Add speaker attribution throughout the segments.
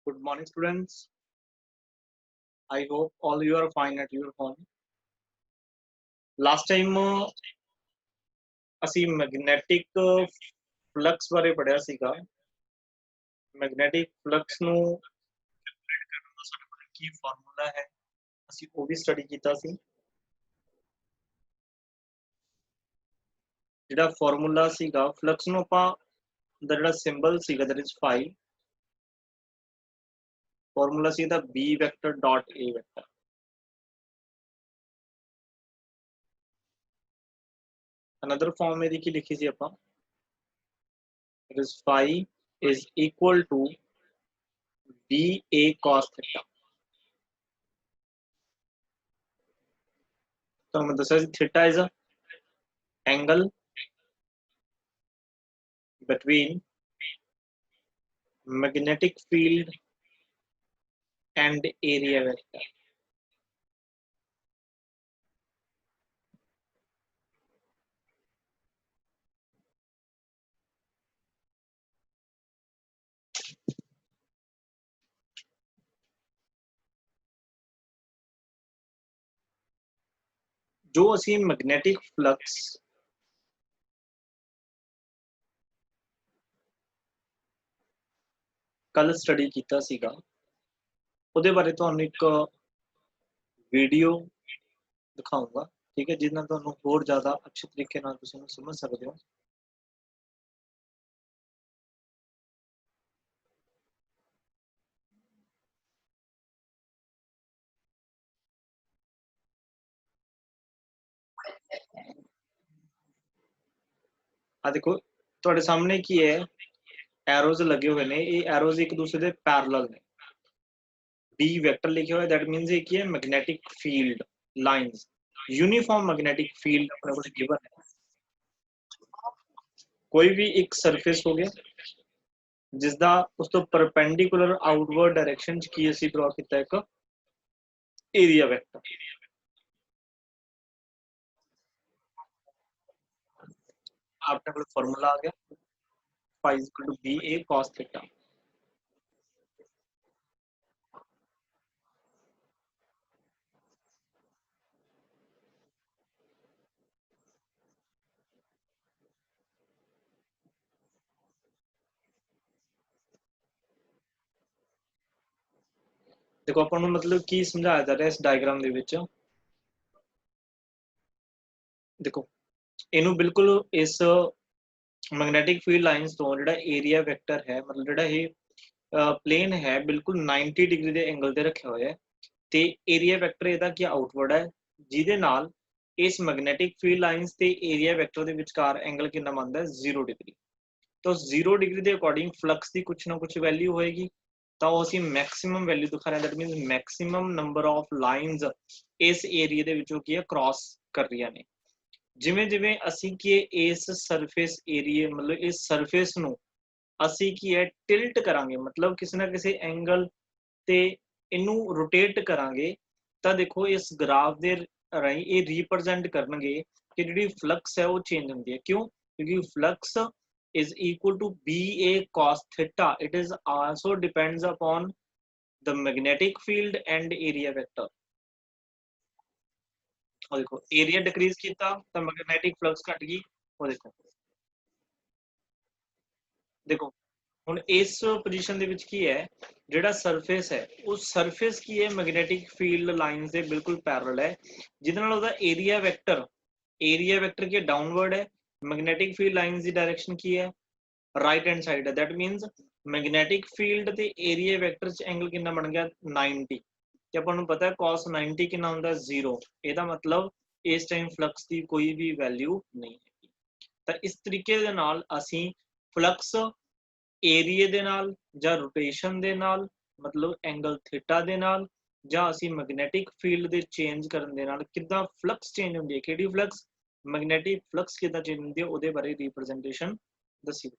Speaker 1: Good morning, students. I hope all you are fine at your home. Last time ਅਸੀਂ magnetic flux ਬਾਰੇ ਪੜਿਆ ਸੀਗਾ। Magnetic flux ਨੂੰ calculate ਕਰਨ ਦਾ ਸਾਡੇ ਕੋਲ ਕੀ ਫਾਰਮੂਲਾ ਹੈ, ਅਸੀਂ ਉਹ ਵੀ ਸਟੱਡੀ ਕੀਤਾ ਸੀ। ਜਿਹੜਾ ਫਾਰਮੂਲਾ ਸੀਗਾ ਫਲਕਸ ਨੂੰ ਆਪਾਂ ਦਾ ਜਿਹੜਾ ਸਿੰਬਲ ਸੀਗਾ ਦੈਟ ਇਜ਼ ਫਾਈ, ਫਾਰਮੂਲਾ ਸੀ ਦਾ b vector dot a vector. Another form ਇਹਦੀ ਕੀ ਲਿਖੀ ਸੀ ਆਪਾਂ, it is phi is equal to ba cos theta। तो मैं दसा theta is a angle between magnetic field and area vector। जो असी मैग्नेटिक फ्लक्स कल स्टडी किया सीगा, ਉਹਦੇ ਬਾਰੇ ਤੁਹਾਨੂੰ ਇੱਕ ਵੀਡੀਓ ਦਿਖਾਉਂਗਾ, ਠੀਕ ਹੈ, ਜਿਸ ਨਾਲ ਤੁਹਾਨੂੰ ਹੋਰ ਜ਼ਿਆਦਾ ਅੱਛੇ ਤਰੀਕੇ ਨਾਲ ਤੁਸੀਂ ਨੂੰ ਸਮਝ ਸਕਦੇ ਹੋ। ਆ ਦੇਖੋ ਤੁਹਾਡੇ ਸਾਹਮਣੇ ਕੀ ਹੈ, ਐरोज लगे हुए ने, ये एरोज एक दूसरे के पैरेलल ने। डी वेक्टर लिखे हुआ है, दैट मींस ये की है magnetic field lines, uniform magnetic field अपने को गिवन है। कोई भी एक सरफेस हो गया जिसदा उस तो परपेंडिकुलर आउटवर्ड डायरेक्शन च की ਅਸੀਂ ड्रॉ ਕੀਤਾ ਇੱਕ एरिया वेक्टर। आपने कोई फार्मूला आ गया, phi is equal to ba cos theta। देखो अपन ਨੂੰ मतलब की समझाया जा रहा है इस डायग्राम ਦੇ ਵਿੱਚ। देखो ਇਹਨੂੰ ਬਿਲਕੁਲ ਇਸ मैग्नेटिक फील्ड लाइंस ਤੋਂ ਜਿਹੜਾ ਏਰੀਆ ਵੈਕਟਰ ਹੈ, मतलब ਜਿਹੜਾ ਇਹ प्लेन है बिल्कुल 90 डिग्री ਦੇ एंगल ਤੇ ਰੱਖਿਆ ਹੋਇਆ ਹੈ, ਤੇ ਏਰੀਆ ਵੈਕਟਰ ਇਹਦਾ ਕੀ ਆਊਟਵਰਡ ਹੈ, ਜਿਹਦੇ ਨਾਲ ਇਸ मैग्नेटिक फील्ड लाइंस ਤੇ ਏਰੀਆ ਵੈਕਟਰ ਦੇ ਵਿਚਕਾਰ एंगल ਕਿੰਨਾ ਬਣਦਾ ਹੈ 0 डिग्री। तो 0 डिग्री ਦੇ ਅਕੋਰਡਿੰਗ ਫਲਕਸ ਦੀ ਕੁਛ ਨਾ ਕੁਛ ਵੈਲਿਊ ਹੋਏਗੀ, ਤਾਂ ਉਹ ਅਸੀਂ ਮੈਕਸਿਮਮ ਵੈਲਿਊ ਦਿਖਾ ਰਹੇ ਹਾਂ। That means maximum number of lines ਇਸ ਏਰੀਆ ਦੇ ਵਿੱਚੋਂ ਕੀ ਹੈ ਕ੍ਰਾਸ ਕਰ ਰਹੀਆਂ ਨੇ। ਜਿਵੇਂ ਜਿਵੇਂ ਅਸੀਂ ਕੀ ਇਸ ਸਰਫੇਸ ਏਰੀਆ मतलब इस ਸਰਫੇਸ ਨੂੰ ਅਸੀਂ ਕੀ ਹੈ ਟਿਲਟ ਕਰਾਂਗੇ, मतलब ਕਿਸੇ ਨਾ ਕਿਸੇ ਐਂਗਲ ਤੇ ਇਹਨੂੰ ਰੋਟੇਟ ਕਰਾਂਗੇ, ਤਾਂ ਦੇਖੋ ਇਸ ਗ੍ਰਾਫ ਦੇ ਰਾਹੀਂ ਇਹ ਰਿਪਰੈਜ਼ੈਂਟ ਕਰਨਗੇ ਕਿ ਜਿਹੜੀ ਫਲਕਸ ਹੈ ਉਹ ਚੇਂਜ ਹੁੰਦੀ ਹੈ। ਕਿਉਂ? ਕਿਉਂਕਿ flux is equal to ba cos theta, it is also depends upon the magnetic field and area vector। और देखो एरिया डिक्रीज किया तो मैग्नेटिक फ्लक्स घट गई। और देखो देखो ਹੁਣ ਇਸ ਪੋਜੀਸ਼ਨ ਦੇ ਵਿੱਚ ਕੀ ਹੈ, ਜਿਹੜਾ ਸਰਫੇਸ ਹੈ ਉਸ ਸਰਫੇਸ ਕੀ ਹੈ ਮੈਗਨੈਟਿਕ ਫੀਲਡ ਲਾਈਨਸ ਦੇ ਬਿਲਕੁਲ ਪੈਰਲਲ ਹੈ, ਜਿਹਦੇ ਨਾਲ ਉਹਦਾ ਏਰੀਆ ਵੈਕਟਰ ਕੀ ਡਾਊਨਵਰਡ ਹੈ, ਮੈਗਨੈਟਿਕ ਫੀਲਡ ਲਾਈਨਸ ਦੀ ਡਾਇਰੈਕਸ਼ਨ ਕੀ ਹੈ राइट हैंड साइड है। दैट मीनस मैग्नेटिक फील्ड ते एरिया वेक्टर च एंगल कितना बन गया 90, ते अपन नूं पता है cos 90 कितना हुंदा 0। ਇਹਦਾ मतलब इस टाइम फ्लक्स की कोई भी वैल्यू नहीं है। तो इस तरीके दे नाल ਅਸੀਂ फ्लक्स एरिया दे नाल ਜਾਂ रोटेशन दे नाल मतलब एंगल थीटा दे नाल ਜਾਂ ਅਸੀਂ मैग्नेटिक फील्ड दे चेंज ਕਰਨ ਦੇ ਨਾਲ ਕਿੱਦਾਂ फ्लक्स चेंज ਹੁੰਦੀ ਹੈ, ਕਿਹੜੀ फ्लक्स मैग्नेटिक फ्लक्स ਕਿੱਦਾਂ चेंज ਹੁੰਦੀ ਹੈ, ਉਹਦੇ ਬਾਰੇ रिप्रेजेंटेशन ਦੱਸੀ ਹੋਈ।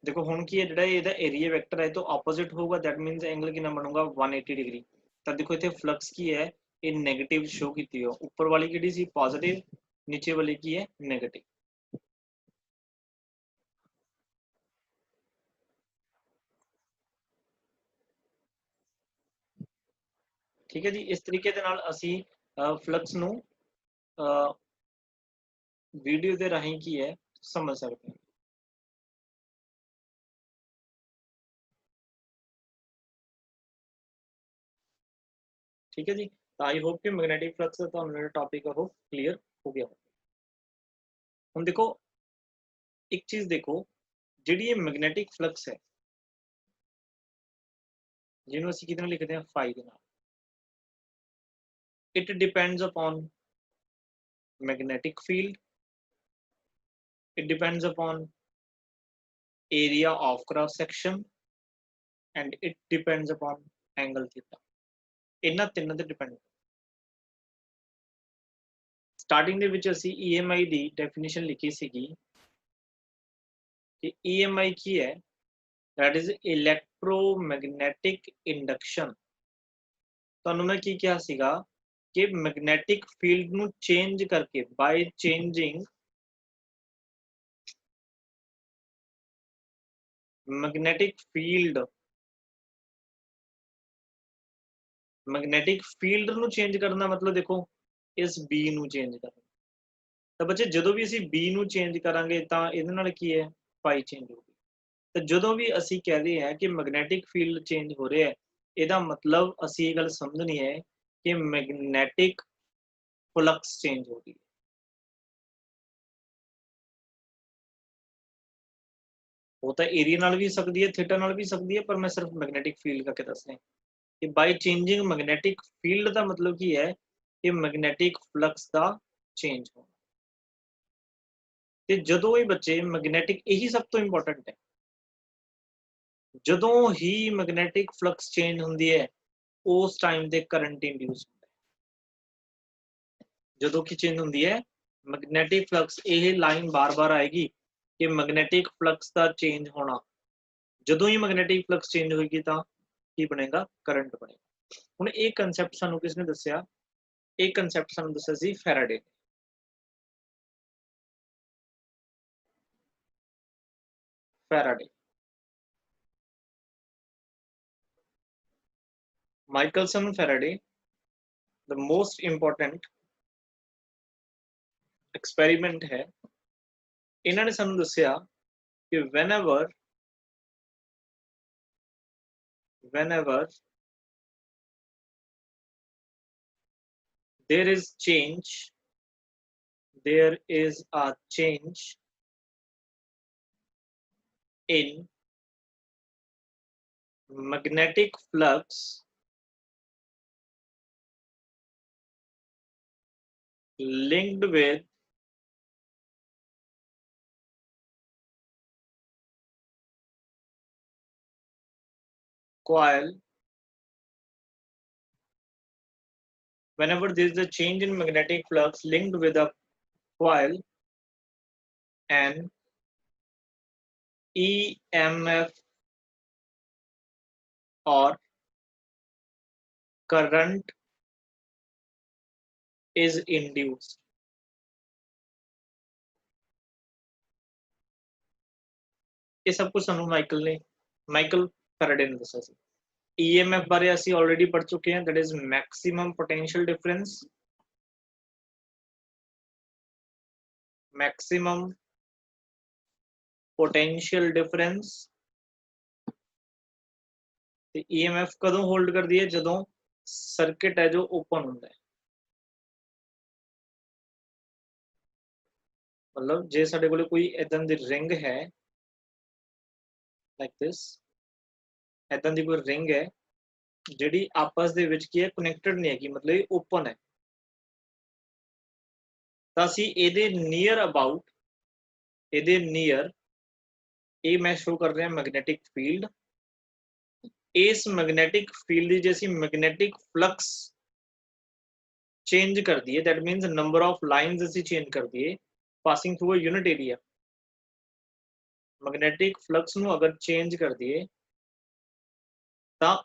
Speaker 1: देखो हुण की है जिहड़ा इहदा एरिया वैक्टर है तो ऑपोजिट होगा, दैट मीनस एंगल कितना बनूगा 180 डिग्री। ਤਾਂ ਦੇਖੋ ਇੱਥੇ ਫਲਕਸ ਕੀ ਹੈ, ਇਹ ਨੈਗੇਟਿਵ ਸ਼ੋ ਕੀਤੀ ਹੋ, ਉੱਪਰ ਵਾਲੀ ਕਿਹੜੀ ਸੀ ਪੋਜ਼ਿਟਿਵ, ਨੀਚੇ ਵਾਲੀ ਕੀ ਹੈ ਨੈਗੇਟਿਵ। ਠੀਕ ਹੈ ਜੀ, ਇਸ ਤਰੀਕੇ ਦੇ ਨਾਲ ਅਸੀਂ ਫਲਕਸ ਨੂੰ ਵੀਡੀਓ ਦੇ ਰਾਹੀਂ ਕੀ ਹੈ ਸਮਝ ਸਕਦੇ ਹਾਂ। ठीक है जी, तो आई होप कि मैग्नेटिक फ्लक्स का ਤੁਹਾਨੂੰ ਜਿਹੜਾ ਟੌਪਿਕ ਹੈ ਉਹ ਕਲੀਅਰ ਹੋ ਗਿਆ। ਹੁਣ ਦੇਖੋ ਇੱਕ ਚੀਜ਼ ਦੇਖੋ, ਜਿਹੜੀ ਇਹ ਮੈਗਨੈਟਿਕ ਫਲਕਸ ਹੈ ਜਿਹਨੂੰ ਅਸੀਂ ਕਿਹਦੇ ਨਾਲ ਲਿਖਦੇ ਹਾਂ ਫਾਈ ਦੇ ਨਾਲ, it depends upon magnetic field, it depends upon area of cross section and it depends upon angle theta। ਇਹਨਾਂ ਤਿੰਨਾਂ ਤੇ ਡਿਪੈਂਡ। ਸਟਾਰਟਿੰਗ ਦੇ ਵਿੱਚ ਅਸੀਂ EMI ਦੀ ਡੈਫੀਨੇਸ਼ਨ ਲਿਖੀ ਸੀਗੀ ਕਿ EMI ਕੀ ਹੈ, that is electromagnetic induction। ਤੁਹਾਨੂੰ ਮੈਂ ਕੀ ਕਿਹਾ ਸੀਗਾ ਕਿ ਮੈਗਨੈਟਿਕ ਫੀਲਡ ਨੂੰ ਚੇਂਜ ਕਰਕੇ by changing magnetic field, magnetic field ਨੂੰ ਚੇਂਜ ਕਰਨਾ ਮਤਲਬ ਦੇਖੋ ਇਸ B ਨੂੰ ਚੇਂਜ ਕਰਨਾ। ਤਾਂ ਬੱਚੇ ਜਦੋਂ ਵੀ ਅਸੀਂ B ਨੂੰ ਚੇਂਜ ਕਰਾਂਗੇ ਤਾਂ ਇਹਦੇ ਨਾਲ ਕੀ ਹੈ ਪਾਈ ਚੇਂਜ ਹੋਊਗੀ। ਤਾਂ ਜਦੋਂ ਵੀ ਅਸੀਂ ਕਹਦੇ ਹਾਂ ਕਿ ਮੈਗਨੈਟਿਕ ਫੀਲਡ ਚੇਂਜ ਹੋ ਰਿਹਾ ਹੈ, ਇਹਦਾ ਮਤਲਬ ਅਸੀਂ ਇਹ ਗੱਲ ਸਮਝਣੀ ਹੈ ਕਿ ਮੈਗਨੈਟਿਕ ਫਲਕਸ ਚੇਂਜ ਹੋ ਗਈ। ਉਹ ਤਾਂ ਏਰੀਆ ਨਾਲ ਵੀ ਸਕਦੀ ਹੈ, ਥੀਟਾ ਨਾਲ ਵੀ ਸਕਦੀ ਹੈ, ਪਰ ਮੈਂ ਸਿਰਫ ਮੈਗਨੈਟਿਕ ਫੀਲਡ ਕਰਕੇ ਦੱਸ ਰਿਹਾ ਕਿ ਬਾਈ ਚੇਂਜਿੰਗ ਮੈਗਨੈਟਿਕ ਫੀਲਡ ਦਾ ਮਤਲਬ ਕੀ ਹੈ ਕਿ ਮੈਗਨੈਟਿਕ ਫਲਕਸ ਦਾ ਚੇਂਜ ਹੋਣਾ। ਤੇ ਜਦੋਂ ਇਹ ਬੱਚੇ ਮੈਗਨੈਟਿਕ, ਇਹੀ ਸਭ ਤੋਂ ਇੰਪੋਰਟੈਂਟ ਹੈ, ਜਦੋਂ ਹੀ ਮੈਗਨੈਟਿਕ ਫਲਕਸ ਚੇਂਜ ਹੁੰਦੀ ਹੈ ਉਸ ਟਾਈਮ ਤੇ ਕਰੰਟ ਇੰਡਿਊਸ ਹੁੰਦਾ ਹੈ। ਜਦੋਂ ਕਿ ਚੇਂਜ ਹੁੰਦੀ ਹੈ ਮੈਗਨੈਟਿਕ ਫਲਕਸ, ਇਹ ਲਾਈਨ ਬਾਰ-ਬਾਰ ਆਏਗੀ ਕਿ ਮੈਗਨੈਟਿਕ ਫਲਕਸ ਦਾ ਚੇਂਜ ਹੋਣਾ। ਜਦੋਂ ਹੀ ਮੈਗਨੈਟਿਕ ਫਲਕਸ ਚੇਂਜ ਹੋਏਗੀ ਤਾਂ ਕੀ ਬਣੇਗਾ, ਕਰੰਟ ਬਣੇਗਾ। ਹੁਣ ਇਹ ਕਨਸੈਪਟ ਸਾਨੂੰ ਕਿਸ ਨੇ ਦੱਸਿਆ, ਇਹ ਕਨਸੈਪਟ ਸਾਨੂੰ ਦੱਸਿਆ ਸੀ ਫੈਰਾਡੇ। ਫੈਰਾਡੇ, ਮਾਈਕਲਸਨ ਫੈਰਾਡੇ, the most important experiment ਹੈ। ਇਹਨਾਂ ਨੇ ਸਾਨੂੰ ਦੱਸਿਆ ਕਿ whenever there is change, there is a change in magnetic flux linked with coil, whenever there is a change in magnetic flux linked with a coil and EMF or current is induced। ਇਹ ਸਭ ਕੁਝ ਸਾਨੂੰ Michael ਫੈਰਾਡੇ ਨੇ ਦੱਸਿਆ ਸੀ। EMF ਬਾਰੇ ਅਸੀਂ already ਪੜ੍ਹ ਚੁੱਕੇ ਹਾਂ, that is maximum potential difference, maximum potential difference। ਤੇ EMF ਕਦੋਂ ਹੋਲਡ ਕਰਦੀ ਹੈ, ਜਦੋਂ ਸਰਕਟ ਹੈ ਜੋ ਓਪਨ ਹੁੰਦਾ ਹੈ। ਮਤਲਬ ਜੇ ਸਾਡੇ ਕੋਲ ਕੋਈ ਇਦਾਂ ਦੀ ਰਿੰਗ ਹੈ ਲਾਈਕ ਦਿਸ, ਇਦਾਂ ਦੀ ਕੋਈ ਰਿੰਗ ਹੈ ਜਿਹੜੀ ਆਪਸ ਦੇ ਵਿੱਚ ਕੀ ਹੈ ਕਨੈਕਟਡ ਨਹੀਂ ਹੈਗੀ, ਮਤਲਬ ਇਹ ਓਪਨ ਹੈ, ਤਾਂ ਅਸੀਂ ਇਹਦੇ ਨੀਅਰ ਅਬਾਊਟ, ਇਹਦੇ ਨੀਅਰ ਇਹ ਮੈਂ ਸ਼ੋ ਕਰ ਰਿਹਾ ਮੈਗਨੈਟਿਕ ਫੀਲਡ। ਇਸ ਮੈਗਨੈਟਿਕ ਫੀਲਡ ਦੀ ਜੇ ਅਸੀਂ ਮੈਗਨੈਟਿਕ ਫਲਕਸ ਚੇਂਜ ਕਰ ਦਈਏ, that means number of lines ਅਸੀਂ ਚੇਂਜ ਕਰ ਦਈਏ passing through a unit area, magnetic flux ਨੂੰ ਅਗਰ ਚੇਂਜ ਕਰ ਦਈਏ ਤਾਂ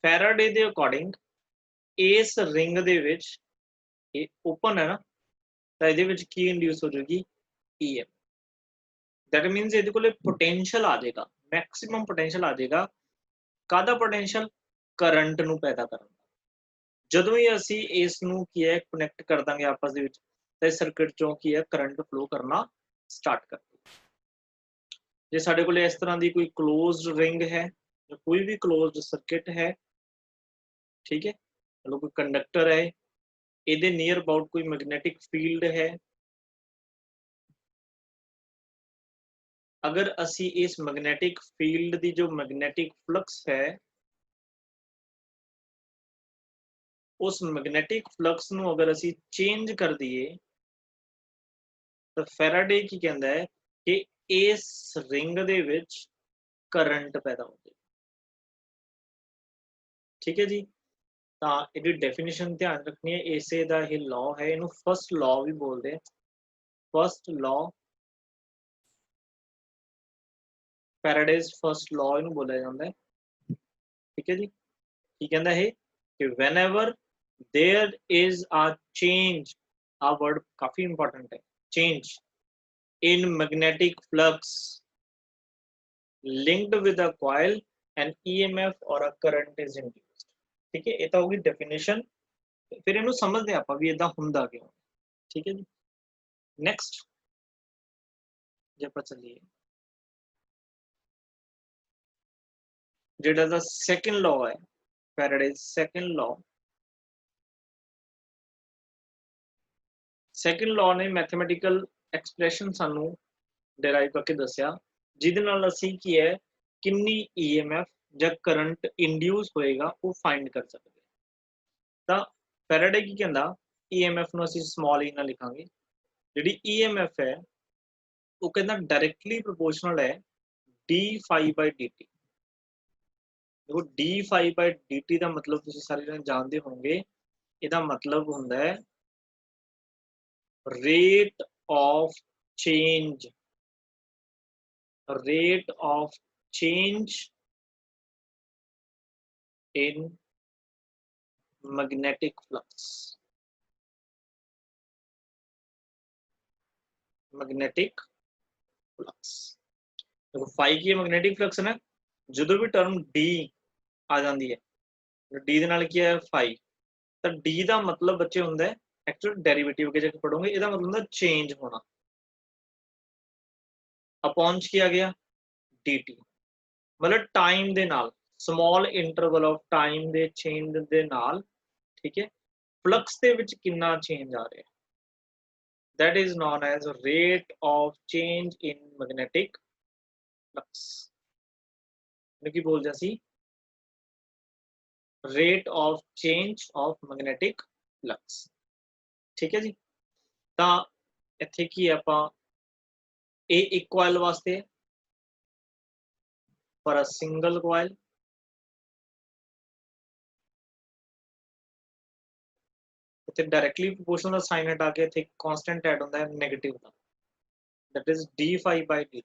Speaker 1: ਫੈਰਾਡੇ ਦੇ ਅਕੋਰਡਿੰਗ इस रिंग दे विच ये ओपन है ना, तो ये विच की इंड्यूस हो जाएगी EM। दैट मीनस ये कोले पोटेंशियल आ जाएगा, मैक्सिमम पोटेंशियल आ जाएगा। कादा पोटेंशियल? करंट नू पैदा करन। ਜਦੋਂ ਹੀ ਅਸੀਂ ਇਸ ਨੂੰ ਕੀ ਹੈ ਕਨੈਕਟ ਕਰ ਦਾਂਗੇ ਆਪਸ ਦੇ ਵਿੱਚ, ਤੇ ਸਰਕਟ ਚੋਂ ਕੀ ਹੈ ਕਰੰਟ ਫਲੋ ਕਰਨਾ ਸਟਾਰਟ ਕਰ ਦੇਗਾ। ਜੇ ਸਾਡੇ ਕੋਲ ਇਸ ਤਰ੍ਹਾਂ ਦੀ ਕੋਈ ਕਲੋਜ਼ਡ ਰਿੰਗ ਹੈ ਜਾਂ ਕੋਈ ਵੀ ਕਲੋਜ਼ਡ ਸਰਕਟ ਹੈ, ਠੀਕ ਹੈ, ਮਤਲਬ ਕੋਈ ਕੰਡਕਟਰ ਹੈ, ਇਹਦੇ ਨੀਅਰ ਅਬਾਊਟ ਕੋਈ ਮੈਗਨੈਟਿਕ ਫੀਲਡ ਹੈ, अगर असी इस मैग्नेटिक फील्ड की जो मैग्नेटिक फ्लक्स है उस मैग्नेटिक फ्लक्स नू अगर असी चेंज कर दिए तो फैराडे की कहता है कि इस रिंग दे विच करंट पैदा हो जाए। ठीक है जी, तो इसकी डेफिनेशन ध्यान रखनी है, इसे दा ही लॉ है, इनू फर्स्ट लॉ भी बोलते हैं, first law, Faraday's first law इनू बोला जाता है। ठीक है जी, की कहता है कि whenever there is a change, a word काफी इंपॉर्टेंट है, change in magnetic flux linked with a coil, an EMF or a current is induced। ठीक है, ये तो होगी डेफिनेशन, फिर इनू समझते हैं आप भी इदा हुंदा क्यों। ठीक है जी, नेक्स्ट जब चलिए जेड़ा दा सेकंड लॉ है, Faraday's second law, second law ने मैथमेटिकल एक्सप्रेशन सानू डिराइव करके दसिया, जिहदे नाल असीं की है किन्नी EMF या करंट इंड्यूस होएगा वो फाइंड कर सकते। तो फैराडे की कहंदा EMF नू असीं स्मॉल e नाल लिखांगे, जिहड़ी EMF है वो कहंदा डायरेक्टली प्रोपोर्शनल है d phi by dt। देखो d phi by dt का मतलब तुसीं सारे जने जानते होंगे, इहदा मतलब हुंदा है rate of change, rate of change in magnetic flux, magnetic flux। देखो phi की मैग्नेटिक फ्लक्स है ना, जो भी टर्म d आ जाती है, d दे नाल की है phi, तो d का मतलब बच्चे हुंदा है एक्चुअल डेरिवेटिव के जगह पढ़ोगे, ਇਹਦਾ मतलब ਹੁੰਦਾ चेंज होना, अपॉन किया गया dt, मतलब टाइम दे नाल स्मॉल इंटरवल ऑफ टाइम दे चेंज दे नाल, ठीक है, फ्लक्स दे विच कितना चेंज आ रहा है, that is known as rate of change in magnetic flux. की बोल जासी rate of change of magnetic flux. ठीक है जी, तो इत्थे की आपां ए एक कॉइल वास्ते फॉर अ सिंगल कॉइल, इत्थे डायरेक्टली प्रोपोर्शनल दा साइन हटा के इत्थे कांस्टेंट ऐड होंदा है नेगेटिव दा, that is d phi by dt।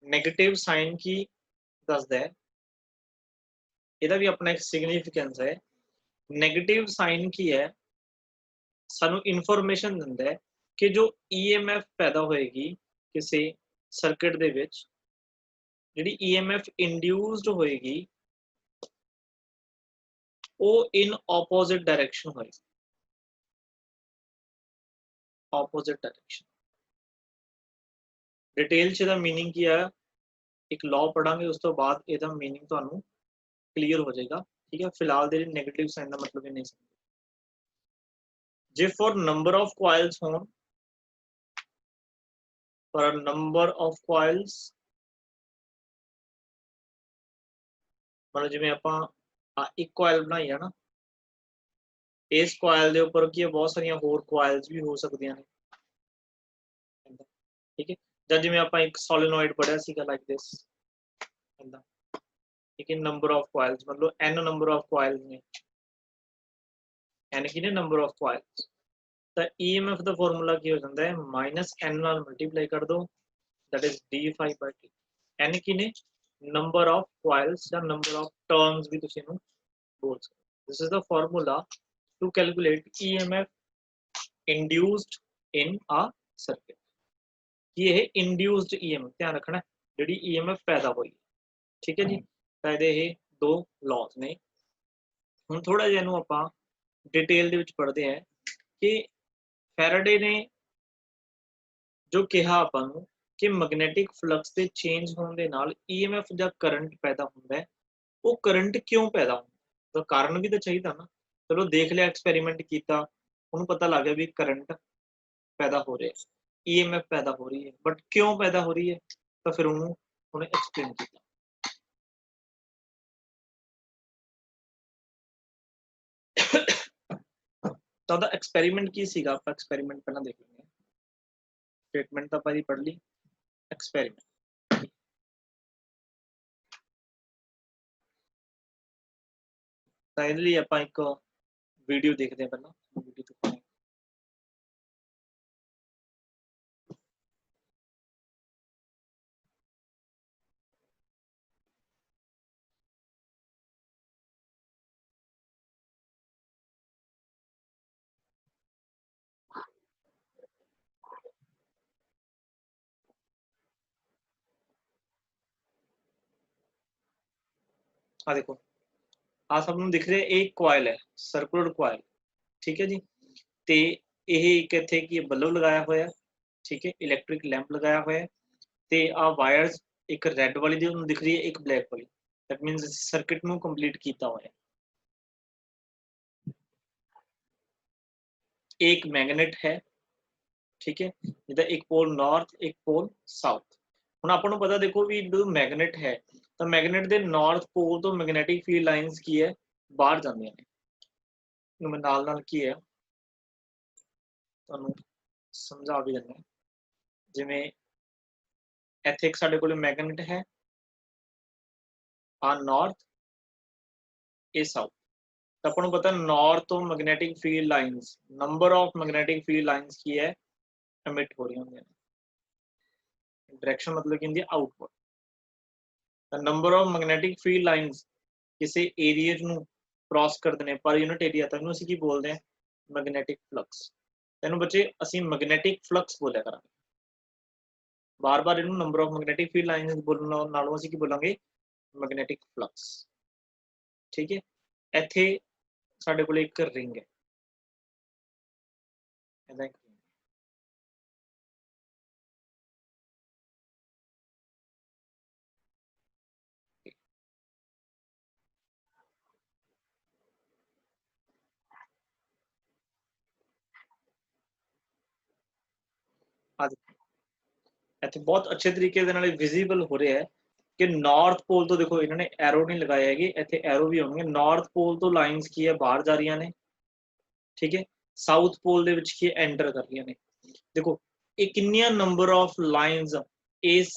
Speaker 1: Negative sign की दसदा है, ਇਹਦਾ भी अपना एक सिग्निफिकेंस है। नेगेटिव साइन की है सानू इन्फॉर्मेशन दिंदा है कि जो EMF पैदा होएगी किसी सर्किट दे विच, जिहड़ी EMF इंड्यूस्ड होएगी वो इन ऑपोजिट डायरेक्शन होएगी, ऑपोजिट डायरेक्शन। डिटेल च दा मीनिंग की है, एक लॉ पढ़ांगे उस तो बाद ਇਹਦਾ मीनिंग ਤੁਹਾਨੂੰ क्लीयर हो जाएगा। ठीक है, फिलहाल दे नेगेटिव साइन का मतलब ही नहीं समझ। जे फॉर नंबर ऑफ कॉइल्स होन, for a number of coils, मतलब जिवें आपां एक कॉइल बनाई है ना, इस कॉइल दे उपर की बहुत सारिया होर कॉइल्स भी हो सकदियां ने। ठीक है, जां जिवें आपां एक सोलेनॉइड पढ़िया सीगा लाइक दिस, ठीक है, नंबर ऑफ कॉइल्स मतलब n नंबर ऑफ कॉइल्स ने, n की ने नंबर ऑफ कॉइल्स, तो EMF का फॉर्मूला की हो जाता है -n नाल मल्टीप्लाई कर दो, that is d phi by t। n की ने नंबर ऑफ कॉइल्स या नंबर ऑफ टर्न्स भी तुसीं इहनूं बोल सकते हो। This is the formula to calculate EMF induced in a circuit. कि यह इंड्यूस्ड ईएमएफ ध्यान रखना है, जिहड़ी ईएमएफ पैदा होई, ठीक है जी। ਤਾਂ ਇਹਦੇ ਇਹ ਦੋ ਲॉज ਨੇ। ਹੁਣ ਥੋੜਾ ਜਿਹਾ ਇਹਨੂੰ ਆਪਾਂ डिटेल ਦੇ ਵਿੱਚ ਪੜ੍ਹਦੇ ਹਾਂ ਕਿ ਫੈਰਾਡੇ ਨੇ ਜੋ ਕਿਹਾ ਆਪਾਂ ਨੂੰ ਕਿ ਮੈਗਨੈਟਿਕ ਫਲਕਸ ਦੇ ਚੇਂਜ ਹੋਣ ਦੇ ਨਾਲ ਈਐਮਐਫ ਜਾਂ ਕਰੰਟ ਪੈਦਾ ਹੁੰਦਾ ਹੈ। ਉਹ ਕਰੰਟ ਕਿਉਂ ਪੈਦਾ ਹੁੰਦਾ, ਤਾਂ ਕਾਰਨ ਵੀ ਤਾਂ ਚਾਹੀਦਾ ਨਾ। ਚਲੋ ਦੇਖ ਲਿਆ, ਐਕਸਪੈਰੀਮੈਂਟ ਕੀਤਾ, ਉਹਨੂੰ ਪਤਾ ਲੱਗ ਗਿਆ ਵੀ ਕਰੰਟ ਪੈਦਾ ਹੋ ਰਿਹਾ, ਈਐਮਐਫ ਪੈਦਾ ਹੋ ਰਹੀ ਹੈ, ਬਟ ਕਿਉਂ ਪੈਦਾ ਹੋ ਰਹੀ ਹੈ, ਤਾਂ ਫਿਰ ਉਹਨੂੰ ਉਹਨੇ ਐਕਸਪਲੇਨ ਕੀਤਾ। ਤਾਂ ਉਹਦਾ ਐਕਸਪੈਰੀਮੈਂਟ ਕੀ ਸੀਗਾ, ਆਪਾਂ ਐਕਸਪੈਰੀਮੈਂਟ ਪਹਿਲਾਂ ਦੇਖ ਲੈਂਦੇ ਹਾਂ। ਸਟੇਟਮੈਂਟ ਤਾਂ ਆਪਾਂ ਜੀ ਪੜ੍ਹ ਲਈ, ਐਕਸਪੈਰੀਮੈਂਟ ਤਾਂ ਇਹਦੇ ਲਈ ਆਪਾਂ ਇੱਕ ਵੀਡੀਓ ਦੇਖਦੇ ਹਾਂ। ਪਹਿਲਾਂ ਵੀਡੀਓ ਦਿਖਾਉਂਦੇ ਹਾਂ। ਆ ਦੇਖੋ, ਆ ਸਭ ਨੂੰ ਦਿਖ ਰਿਹਾ, ਇਹ ਕੋਇਲ ਹੈ, ਸਰਕੂਲਰ ਕੋਇਲ, ਠੀਕ ਹੈ ਜੀ। ਤੇ ਇਹ ਇੱਕ ਇੱਥੇ ਕੀ ਬੱਲਬ ਲਗਾਇਆ ਹੋਇਆ, ਠੀਕ ਹੈ, ਇਲੈਕਟ੍ਰਿਕ ਲੈਂਪ ਲਗਾਇਆ ਹੋਇਆ, ਤੇ ਆ ਵਾਇਰਸ ਇੱਕ ਰੈੱਡ ਵਾਲੀ ਦੀ ਉਹਨੂੰ ਦਿਖ ਰਹੀ ਹੈ, ਇੱਕ ਬਲੈਕ ਵਾਲੀ। दैट मीन्स सर्किट ਨੂੰ ਕੰਪਲੀਟ ਕੀਤਾ ਹੋਇਆ। एक मैग्नेट है, ठीक है, जिहदा एक पोल नॉर्थ एक पोल साउथ। हुण आपां नूं पता देखो भी जो मैग्नेट है, तो मैग्नेट दे नॉर्थ पोल तो मैग्नेटिक फील्ड लाइनस की है बाहर जांदियां ने। मैं नाल नाल की है तुहानूं समझा भी दिंदा। जिवें इत्थे एक साडे कोल मैग्नेट है, आ नॉर्थ ए साउथ। तो अपन पता नॉर्थ तो magnetic field lines, number of magnetic field lines की है एमिट हो रही होंगी। डायरेक्शन मतलब की outward. The number of magnetic field lines किसी एरिया नूं क्रॉस करते हैं पर यूनिट एरिया तक असीं की बोलते हैं, मैग्नेटिक फ्लक्स। तैनूं बच्चे असीं मैग्नेटिक फ्लक्स बोलिया करांगे, बार बार इनू number of magnetic field lines बोलण नालों असीं की बोलांगे, मैग्नेटिक फ्लक्स, ठीक है। इत्थे साडे कोल एक रिंग है, इत्थे बहुत अच्छे तरीके दे नाल विजिबल हो रहा है कि नॉर्थ पोल तो देखो इन्होंने एरो नहीं लगाए हैगे, इत्थे एरो भी होंगे। नॉर्थ पोल तो लाइनस की है बाहर जा रही ने, ठीक है, साउथ पोल दे विच की एंटर कर रही ने। देखो ये कितनियां नंबर ऑफ लाइनस इस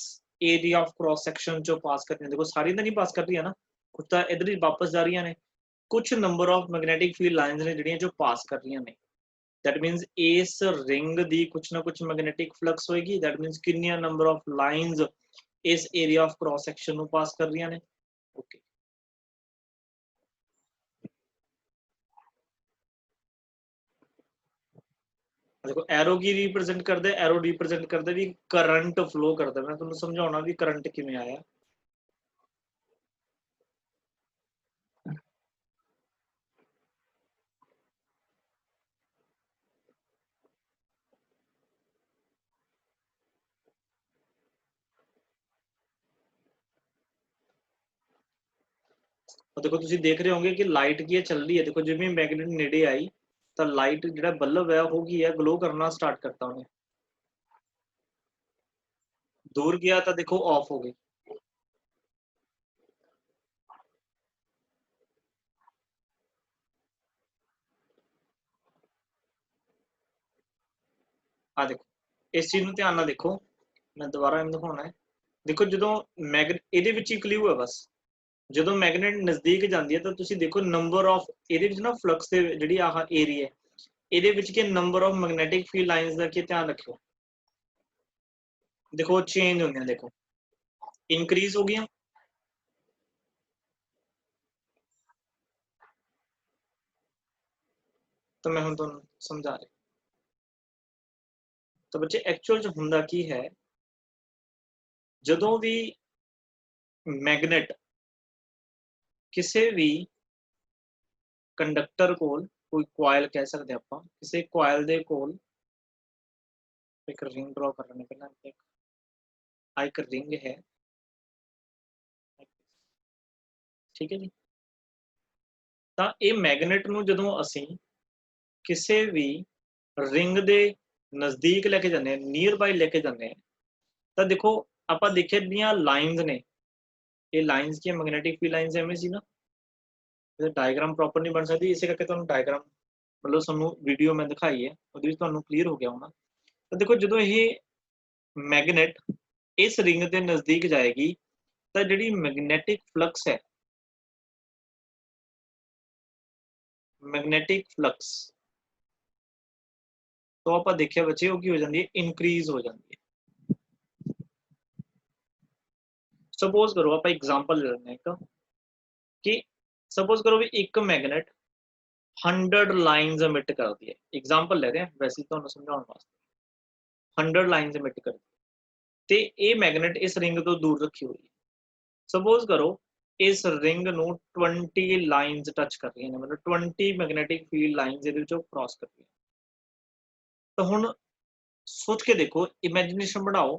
Speaker 1: एरिया ऑफ क्रॉस सेक्शन चो पास कर रही हैं। देखो सारी तो नहीं पास कर रही है ना, कुछ तो इधर ही वापस जा रही ने, कुछ number of magnetic field lines ने जिहड़ियां जो पास कर रही ने। दैट मीनस इस रिंग दी कुछ ना कुछ मैग्नेटिक फ्लक्स होएगी। दैट मीनस कितनियां नंबर ऑफ लाइनस इस एरिया ऑफ क्रॉस सेक्शन नु पास कर रही ने। ओके, देखो एरो की रिप्रेजेंट करदे, एरो रिप्रेजेंट करदे भी करंट फ्लो करदा। मैं तुहानू समझाउणा भी करंट किवें आया। देखो तुसीं देख रहे होंगे कि लाइट की चल रही है। देखो जिवें मैग्नेट नेड़े आई तो लाइट जिहड़ा बल्ब है वो की है ग्लो करना स्टार्ट करता उन्हें। दूर गया तो देखो ऑफ हो गई। आ देखो इस चीज ਨੂੰ ध्यान ਨਾਲ देखो, मैं दोबारा ਇਹਨੂੰ दिखाना है। देखो जो मैग्नेट ਇਹਦੇ ਵਿੱਚ ਹੀ क्ल्यू है बस, ਜਦੋਂ ਮੈਗਨੇਟ ਨਜ਼ਦੀਕ ਜਾਂਦੀ ਹੈ ਤਾਂ ਤੁਸੀਂ ਦੇਖੋ ਨੰਬਰ ਆਫ ਇਹਦੇ ਵਿੱਚ ਨਾ ਫਲਕਸ ਦੇ ਜਿਹੜੀ ਆਹ ਏਰੀਆ ਇਹਦੇ ਵਿੱਚ ਕਿ number of magnetic field lines ਦਾ ਕੀ ਧਿਆਨ ਰੱਖਿਓ। देखो चेंज होंगे, देखो इंक्रीज हो गई, तो मैं हुण तुहानूं समझा रिहा। तो बच्चे एक्चुअल च हुंदा की है, जदों भी मैगनेट किसी भी कंडक्टर कोल, कोई कॉइल कह सकते आपां, किसी कॉइल दे कोल एक रिंग ड्रॉ कर लेने पहला एक एक रिंग है, ठीक है जी। ਤਾਂ ਇਹ ਮੈਗਨੇਟ ਨੂੰ ਜਦੋਂ ਅਸੀਂ ਕਿਸੇ ਵੀ ਰਿੰਗ ਦੇ ਨਜ਼ਦੀਕ ਲੈ ਕੇ ਜਾਂਦੇ ਹਾਂ, ਨੀਅਰ ਬਾਈ ਲੈ ਕੇ ਜਾਂਦੇ ਹਾਂ, ਤਾਂ ਦੇਖੋ ਆਪਾਂ ਦੇਖਿਆ ਜਿਹੜੀਆਂ ਲਾਈਨਸ ਨੇ, ਇਹ ਲਾਈਨਸ ਕੀ ਮੈਗਨੈਟਿਕ ਫੀਲਡ ਲਾਈਨਸ ਐਵੇਂ ਸੀ ਨਾ, ਇਹ ਡਾਇਗਰਾਮ ਪ੍ਰੋਪਰ ਨਹੀਂ ਬਣ ਸਕਦੀ, ਇਸੇ ਕਰਕੇ ਤੁਹਾਨੂੰ ਡਾਇਗਰਾਮ ਮਤਲਬ ਤੁਹਾਨੂੰ ਵੀਡੀਓ ਮੈਂ ਦਿਖਾਈ ਹੈ, ਉਹਦੇ ਵਿੱਚ ਤੁਹਾਨੂੰ ਕਲੀਅਰ ਹੋ ਗਿਆ ਹੋਣਾ। ਤਾਂ ਦੇਖੋ ਜਦੋਂ ਇਹ ਮੈਗਨੇਟ ਇਸ ਰਿੰਗ ਦੇ ਨਜ਼ਦੀਕ ਜਾਏਗੀ, ਤਾਂ ਜਿਹੜੀ ਮੈਗਨੈਟਿਕ ਫਲਕਸ ਹੈ, मैग्नेटिक फ्लक्स तो आप देखिए बच्चे वो की हो जाती है, इनक्रीज हो जाती है। सपोज करो आप एग्जांपल ले लेने का कि सपोज करो भी एक मैगनेट 100 लाइंस एमिट करती है, एग्जांपल ले रहे हैं वैसे तो समझाने वास्ते 100 लाइंस एमिट करती है, ते ये मैगनेट इस रिंग तो दूर रखी हुई है। सपोज करो इस रिंग ਨੂੰ 20 ਲਾਈਨਸ ਟੱਚ ਕਰ ਰਹੀਆਂ ਨੇ, ਮਤਲਬ 20 ਮੈਗਨੈਟਿਕ ਫੀਲਡ ਲਾਈਨਸ ਇਹਦੇ ਵਿੱਚੋਂ ਕ੍ਰਾਸ ਕਰ ਰਹੀਆਂ। ਤਾਂ ਹੁਣ ਸੋਚ ਕੇ ਦੇਖੋ, ਇਮੇਜਿਨੇਸ਼ਨ ਬਣਾਓ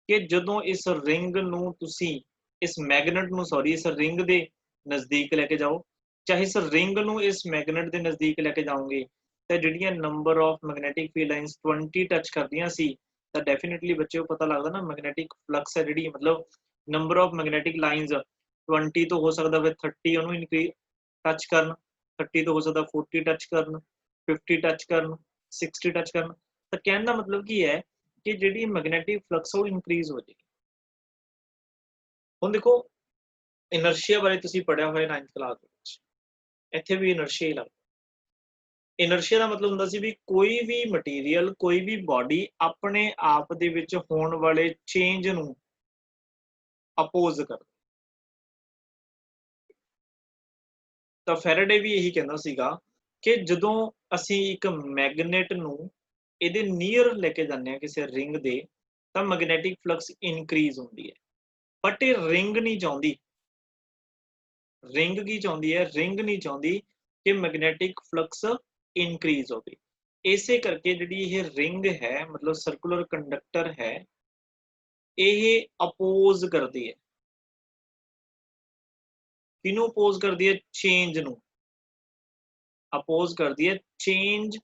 Speaker 1: ਕਿ ਜਦੋਂ ਇਸ ਰਿੰਗ ਨੂੰ ਤੁਸੀਂ ਇਸ ਮੈਗਨੇਟ ਨੂੰ ਇਸ ਰਿੰਗ ਦੇ ਨਜ਼ਦੀਕ ਲੈ ਕੇ ਜਾਓ, ਚਾਹੇ ਇਸ ਰਿੰਗ ਨੂੰ ਇਸ ਮੈਗਨੇਟ ਦੇ ਨਜ਼ਦੀਕ ਲੈ ਕੇ ਜਾਓਗੇ, ਤਾਂ ਜਿਹੜੀਆਂ number of magnetic field lines 20 touch ਕਰਦੀਆਂ ਸੀ, ਤਾਂ ਡੈਫੀਨਿਟਲੀ ਬੱਚੇ ਨੂੰ ਪਤਾ ਲੱਗਦਾ ਨਾ ਮੈਗਨੈਟਿਕ ਫਲਕਸ ਹੈ ਜਿਹੜੀ, ਮਤਲਬ ਨੰਬਰ ਆਫ ਮੈਗਨੈਟਿਕ ਲਾਈਨਸ 20 ਤੋਂ ਹੋ ਸਕਦਾ ਫਿਰ 30 ਉਹਨੂੰ ਇਨਕਰੀਜ਼ ਟੱਚ ਕਰਨ, 30 ਤੋਂ ਹੋ ਸਕਦਾ 40 ਟੱਚ ਕਰਨ, 50 ਟੱਚ ਕਰਨ, 60 ਟੱਚ ਕਰਨ। ਤਾਂ ਕਹਿਣ ਦਾ ਮਤਲਬ ਕੀ ਹੈ ਕਿ ਜਿਹੜੀ ਮੈਗਨੈਟਿਕ ਫਲਕਸ ਉਹ ਇਨਕਰੀਜ਼ ਹੋ ਜਾਏਗੀ। ਹੁਣ ਦੇਖੋ ਇਨਰਸ਼ੀਆ ਬਾਰੇ ਤੁਸੀਂ ਪੜਿਆ ਹੋਇਆ 9th ਕਲਾਸ ਦੇ ਵਿੱਚ, ਇੱਥੇ ਵੀ ਇਨਰਸ਼ੀਆ ਹੀ ਲੱਗਦਾ। ਇਨਰਸ਼ੀਆ ਦਾ ਮਤਲਬ ਹੁੰਦਾ ਸੀ ਵੀ ਕੋਈ ਵੀ ਮਟੀਰੀਅਲ, ਕੋਈ ਵੀ ਬਾਡੀ ਆਪਣੇ ਆਪ ਦੇ ਵਿੱਚ ਹੋਣ ਵਾਲੇ ਚੇਂਜ ਨੂੰ ਅਪੋਜ਼ ਕਰਦਾ। ਤਾਂ ਫੈਰਾਡੇ ਵੀ ਇਹੀ ਕਹਿੰਦਾ ਸੀਗਾ ਕਿ ਜਦੋਂ ਅਸੀਂ ਇੱਕ ਮੈਗਨੇਟ ਨੂੰ ਇਹਦੇ ਨੀਅਰ ਲੈ ਕੇ ਜਾਂਦੇ ਹਾਂ ਕਿਸੇ ਰਿੰਗ ਦੇ, ਤਾਂ ਮੈਗਨੈਟਿਕ ਫਲਕਸ ਇਨਕਰੀਜ਼ ਹੁੰਦੀ ਹੈ। ਬਟ ਇਹ ਰਿੰਗ ਨਹੀਂ ਚਾਹੁੰਦੀ, ਰਿੰਗ ਕੀ ਚਾਹੁੰਦੀ ਹੈ, ਰਿੰਗ ਨਹੀਂ ਚਾਹੁੰਦੀ ਕਿ ਮੈਗਨੈਟਿਕ ਫਲਕਸ ਇਨਕਰੀਜ਼ ਹੋਵੇ। ਇਸੇ ਕਰਕੇ ਜਿਹੜੀ ਇਹ ਰਿੰਗ ਹੈ, ਮਤਲਬ ਸਰਕੂਲਰ ਕੰਡਕਟਰ ਹੈ, ਇਹ ਅਪੋਜ਼ ਕਰਦੀ ਹੈ। ਕਿਹਨੂੰ ਅਪੋਜ਼ ਕਰਦੀ ਹੈ? ਚੇਂਜ ਨੂੰ ਅਪੋਜ਼ ਕਰਦੀ ਹੈ, ਚੇਂਜ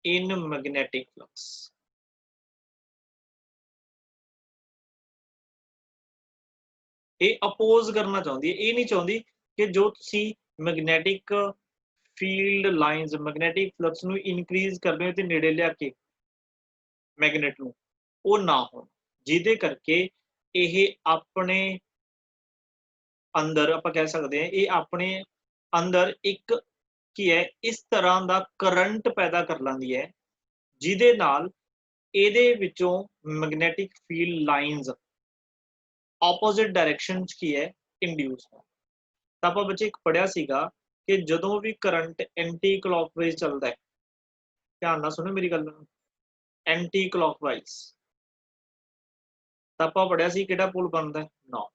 Speaker 1: ਇਨ ਮੈਗਨੈਟਿਕ ਫਲਕਸ। ਇਹ ਅਪੋਜ਼ ਕਰਨਾ ਚਾਹੁੰਦੀ ਹੈ, ਇਹ ਨਹੀਂ ਚਾਹੁੰਦੀ ਕਿ ਜੋ ਤੁਸੀਂ magnetic field lines, magnetic flux ਨੂੰ ਇਨਕਰੀਜ਼ ਕਰਦੇ ਹੋ ਤੇ ਨੇੜੇ ਲਿਆ ਕੇ ਮੈਗਨੇਟ ਨੂੰ, ਉਹ ਨਾ ਹੋਣ, ਜਿਹਦੇ ਕਰਕੇ ਇਹ ਆਪਣੇ ਅੰਦਰ ਆਪਾਂ ਕਹਿ ਸਕਦੇ ਹਾਂ, ਇਹ ਆਪਣੇ ਅੰਦਰ ਇੱਕ ਕੀ ਹੈ, ਇਸ ਤਰ੍ਹਾਂ ਦਾ ਕਰੰਟ ਪੈਦਾ ਕਰ ਲੈਂਦੀ ਹੈ, ਜਿਹਦੇ ਨਾਲ ਇਹਦੇ ਵਿੱਚੋਂ magnetic field lines opposite direction ਚ ਕੀ ਹੈ, ਇੰਡਿਊਸ ਹੋਣ। ਤਾਂ ਆਪਾਂ ਬੱਚੇ ਇੱਕ ਪੜਿਆ ਸੀਗਾ ਕਿ ਜਦੋਂ ਵੀ ਕਰੰਟ ਐਂਟੀ ਕਲੌਕਵਾਈਜ਼ ਚੱਲਦਾ ਹੈ, ਧਿਆਨ ਨਾਲ ਸੁਣੋ ਮੇਰੀ ਗੱਲ ਨੂੰ, ਐਂਟੀ ਕਲੌਕਵਾਈਜ਼, ਤਾਂ ਆਪਾਂ ਪੜਿਆ ਸੀ ਕਿਹੜਾ ਪੋਲ ਬਣਦਾ ਹੈ, ਨੌਰਥ।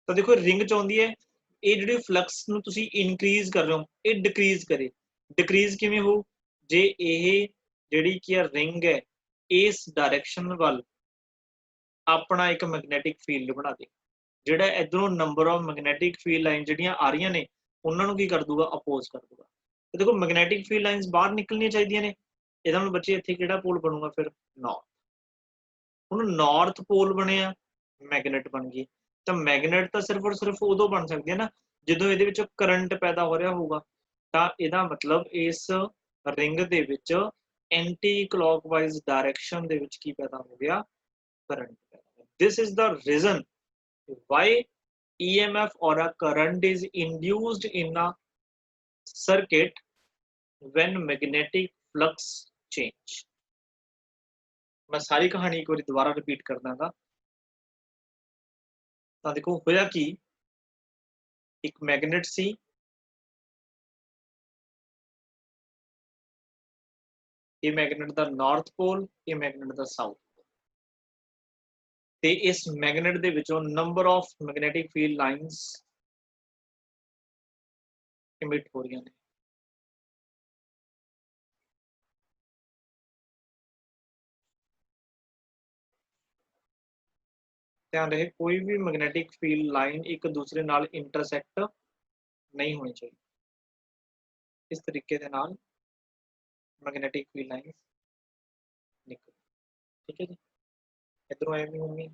Speaker 1: ਤਾਂ ਦੇਖੋ ਰਿੰਗ ਚਾਹੁੰਦੀ ਹੈ ਇਹ ਜਿਹੜੀ ਫਲਕਸ ਨੂੰ ਤੁਸੀਂ ਇਨਕਰੀਜ਼ ਕਰ ਰਹੇ ਹੋ, ਇਹ ਡਿਕਰੀਜ਼ ਕਰੇ। ਡਿਕਰੀਜ਼ ਕਿਵੇਂ ਹੋ? ਜੇ ਇਹ ਜਿਹੜੀ ਕੀ ਹੈ ਰਿੰਗ ਹੈ, ਇਸ ਡਾਇਰੈਕਸ਼ਨ ਵੱਲ ਆਪਣਾ ਇੱਕ ਮੈਗਨੈਟਿਕ ਫੀਲਡ ਬਣਾ ਦੇ, ਜਿਹੜਾ ਇਧਰੋਂ number of magnetic field line ਜਿਹੜੀਆਂ ਆ ਰਹੀਆਂ ਨੇ, ਉਹਨਾਂ ਨੂੰ ਕੀ ਕਰ ਦੂਗਾ, ਅਪੋਜ਼ ਕਰ ਦੂਗਾ। ਤੇ ਦੇਖੋ ਮੈਗਨੈਟਿਕ ਫੀਲਡ ਲਾਈਨਸ ਬਾਹਰ ਨਿਕਲਣੀਆਂ ਚਾਹੀਦੀਆਂ ਨੇ, ਇਹਦਾ ਮਤਲਬ ਬੱਚੇ ਇੱਥੇ ਕਿਹੜਾ ਪੋਲ ਬਣੂਗਾ ਫਿਰ, ਨਾਰਥ। ਹੁਣ ਨਾਰਥ ਪੋਲ ਬਣਿਆ, ਮੈਗਨੇਟ ਬਣ ਗਈ। ਤਾਂ ਮੈਗਨੇਟ ਤਾਂ ਸਿਰਫ ਔਰ ਸਿਰਫ ਉਦੋਂ ਬਣ ਸਕਦੀ ਹੈ ਨਾ ਜਦੋਂ ਇਹਦੇ ਵਿੱਚ ਕਰੰਟ ਪੈਦਾ ਹੋ ਰਿਹਾ ਹੋਊਗਾ। ਤਾਂ ਇਹਦਾ ਮਤਲਬ ਇਸ ਰਿੰਗ ਦੇ ਵਿੱਚ ਐਂਟੀ ਕਲੌਕਵਾਈਜ਼ ਡਾਇਰੈਕਸ਼ਨ ਦੇ ਵਿੱਚ ਕੀ ਪੈਦਾ ਹੋ ਗਿਆ, ਕਰੰਟ ਪੈਦਾ ਹੋ ਗਿਆ। This is the reason why EMF or a current is induced in a circuit when magnetic flux change। मैं सारी कहानी एक बार दोबारा रिपीट कर दांगा। ਤਾਂ ਦੇਖੋ ਹੋਇਆ ਕੀ, ਇੱਕ ਮੈਗਨੇਟ ਸੀ, ਇਹ ਮੈਗਨੇਟ ਦਾ ਨਾਰਥ ਪੋਲ, ਇਹ ਮੈਗਨੇਟ ਦਾ ਸਾਊਥ ਪੋਲ, ਤੇ ਇਸ ਮੈਗਨੇਟ ਦੇ ਵਿੱਚੋਂ number of magnetic field lines emit ਹੋ ਰਹੀਆਂ ਨੇ। ਧਿਆਨ ਰਹੇ ਕੋਈ ਵੀ ਮੈਗਨੈਟਿਕ ਫੀਲਡ ਲਾਈਨ ਇੱਕ ਦੂਸਰੇ ਨਾਲ ਇੰਟਰਸੈਕਟ ਨਹੀਂ ਹੋਣੀ ਚਾਹੀਦੀ। ਇਸ ਤਰੀਕੇ ਦੇ ਨਾਲ ਮੈਗਨੈਟਿਕ ਫੀਲਡ ਲਾਈਨ ਨਿਕਲ, ਠੀਕ ਹੈ ਜੀ। ਇਧਰੋਂ ਐਵੇਂ ਹੋਣੀ,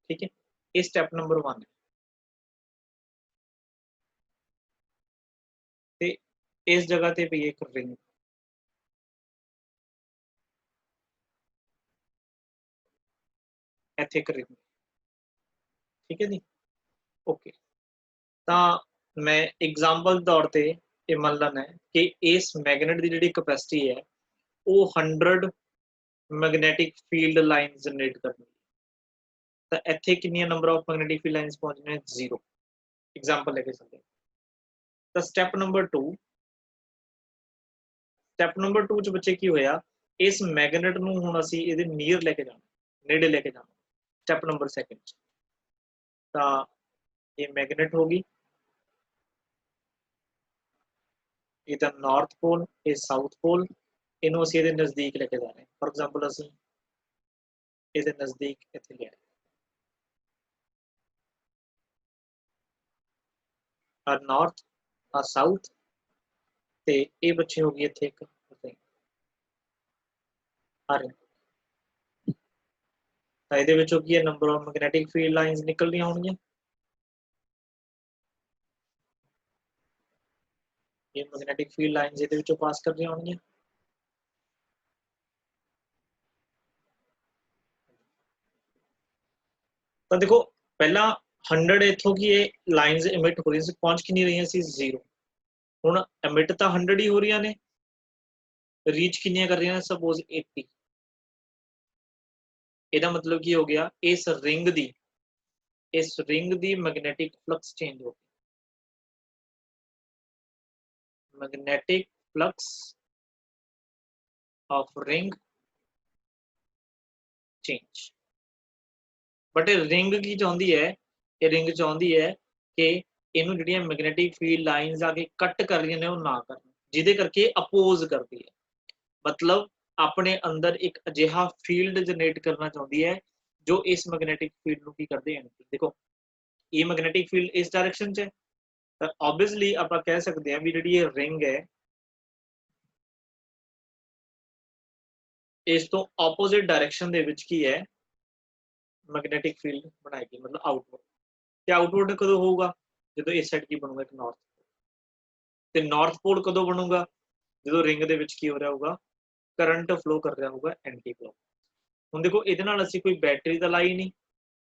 Speaker 1: ठीक है। ये स्टेप नंबर 1 है। इस जगह ते भी एक रिंग, इत्थे एक रिंग, ठीक है जी। ओके, तो मैं एग्जाम्पल तौर पर यह मान लेना है कि इस मैगनेट की जी कैपेसिटी है वो 100 मैगनैटिक फील्ड लाइन जनरेट करनी, तो इत्थे कितनी number of magnetic field lines पहुंचने 0। एग्जाम्पल लेके चलते। तो स्टेप नंबर 2 च बच्चे की होया, इस मैगनेट नूं हुण असीं इहदे नीयर लेके जाना, नेड़े लेके जाना। स्टेप नंबर 2 तो ये मैगनेट होगी, इधर नॉर्थ पोल, ये साउथ पोल, इनू असीं इहदे नज़दीक लेके जा रहे हैं। फॉर एग्जाम्पल असीं इहदे नज़दीक इत्थे ले आए, नॉर्थ साउथ, ते ये बच्चे होगी इत्थे एक तो इहदे विचों की number of magnetic field lines निकल रही होंगी, ये मैगनैटिक फील्ड लाइन्स इहदे विचों पास कर रही होंगी। तो देखो पहला 100 इथों की ये लाइन्स इमिट हो रही सी, पहुंच की नहीं रही सी 0। हुण इमिट तो 100 ही हो रही ने, रीच कितनी कर रही हैं, सपोज 80। ਇਹਦਾ मतलब की हो गया, इस रिंग दी मैगनेटिक फ्लक्स चेंज हो गई, magnetic flux of ring change. But ring की चाहती है, ये रिंग चाहती है कि इनू जिहड़ियां मैगनेटिक फील्ड लाइन्स आके कट कर रही ने, वो ना कर, जिहदे करके अपोज करती है। मतलब अपने अंदर एक अजिहा फील्ड जनरेट करना चाहती है जो इस मैगनेटिक फील्ड को की करती है। देखो ये मैगनेटिक फील्ड इस डायरेक्शन च है, तो ऑब्वियसली आप कह सकते हैं भी जी ये रिंग है इस तो ऑपोजिट डायरेक्शन दे विच की है मैगनेटिक फील्ड बनाएगी, मतलब आउटवर्ड। ते आउटवर्ड कदों होगा, जो इस साइड की बनूगा एक नॉर्थ पोल, ते नॉर्थ पोल कदों बनूगा जो रिंग दे विच की हो रहा होगा, करंट फ्लो कर रहा होगा एंटी क्लॉक। हुण देखो इहदे नाल असीं कोई बैटरी तो लाई नहीं,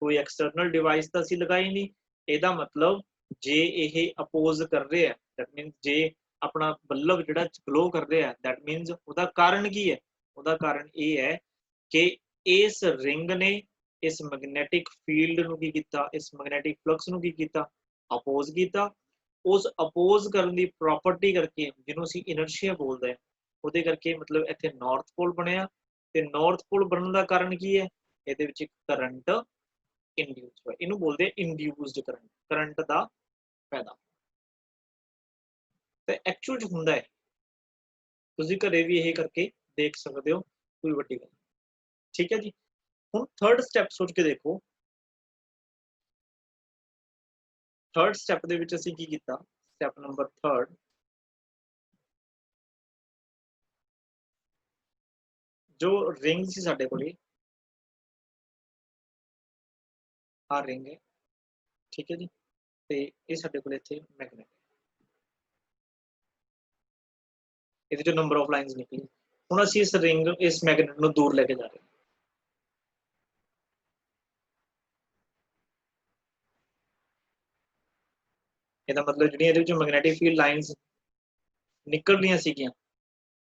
Speaker 1: कोई एक्सटर्नल डिवाइस तो असीं लगाई नहीं। इहदा मतलब जे यह अपोज कर रहे हैं, दैट मीनस जे अपना बल्ब जिहड़ा ग्लो कर रहा है, दैट मीनस उहदा कारण की है, उहदा कारण ये है कि इस रिंग ने इस मैगनैटिक फील्ड नूं की कीता, इस मैगनैटिक फ्लक्स नूं की कीता, अपोज कीता। उस अपोज करने की प्रॉपर्टी करके जिन्हों असीं इनर्शिया बोलते हैं, उहदे करके मतलब इत्थे नॉर्थ पोल बनिया। ते नॉर्थ पोल बनने का कारण की है, इहदे विच करंट इंड्यूस हुआ, इनू बोलते हैं इंड्यूस्ड करंट, करंट का पैदा। तो एक्चुअल च हुंदा है, तुसीं घरे भी यही करके देख सकते हो, कोई वड्डी गल। ठीक है जी। हुण थर्ड स्टैप सोच के देखो, थर्ड स्टैप दे विच असीं की कीता, स्टैप नंबर 3 जो रिंग सी साडे कोले, आ रिंग है, ठीक है जी। ते ये साडे कोले इत्थे मैगनेट, इहदे चों नंबर ऑफ लाइन्स निकली। हुण असीं इस रिंग इस मैगनेट नूं दूर लेके जा रहे हैं। ਇਹਦਾ मतलब ਜਿਹੜੀਆਂ ਇਹਦੇ ਵਿੱਚੋਂ मैगनेटिक फील्ड लाइन्स निकल रही ਸੀਗੀਆਂ,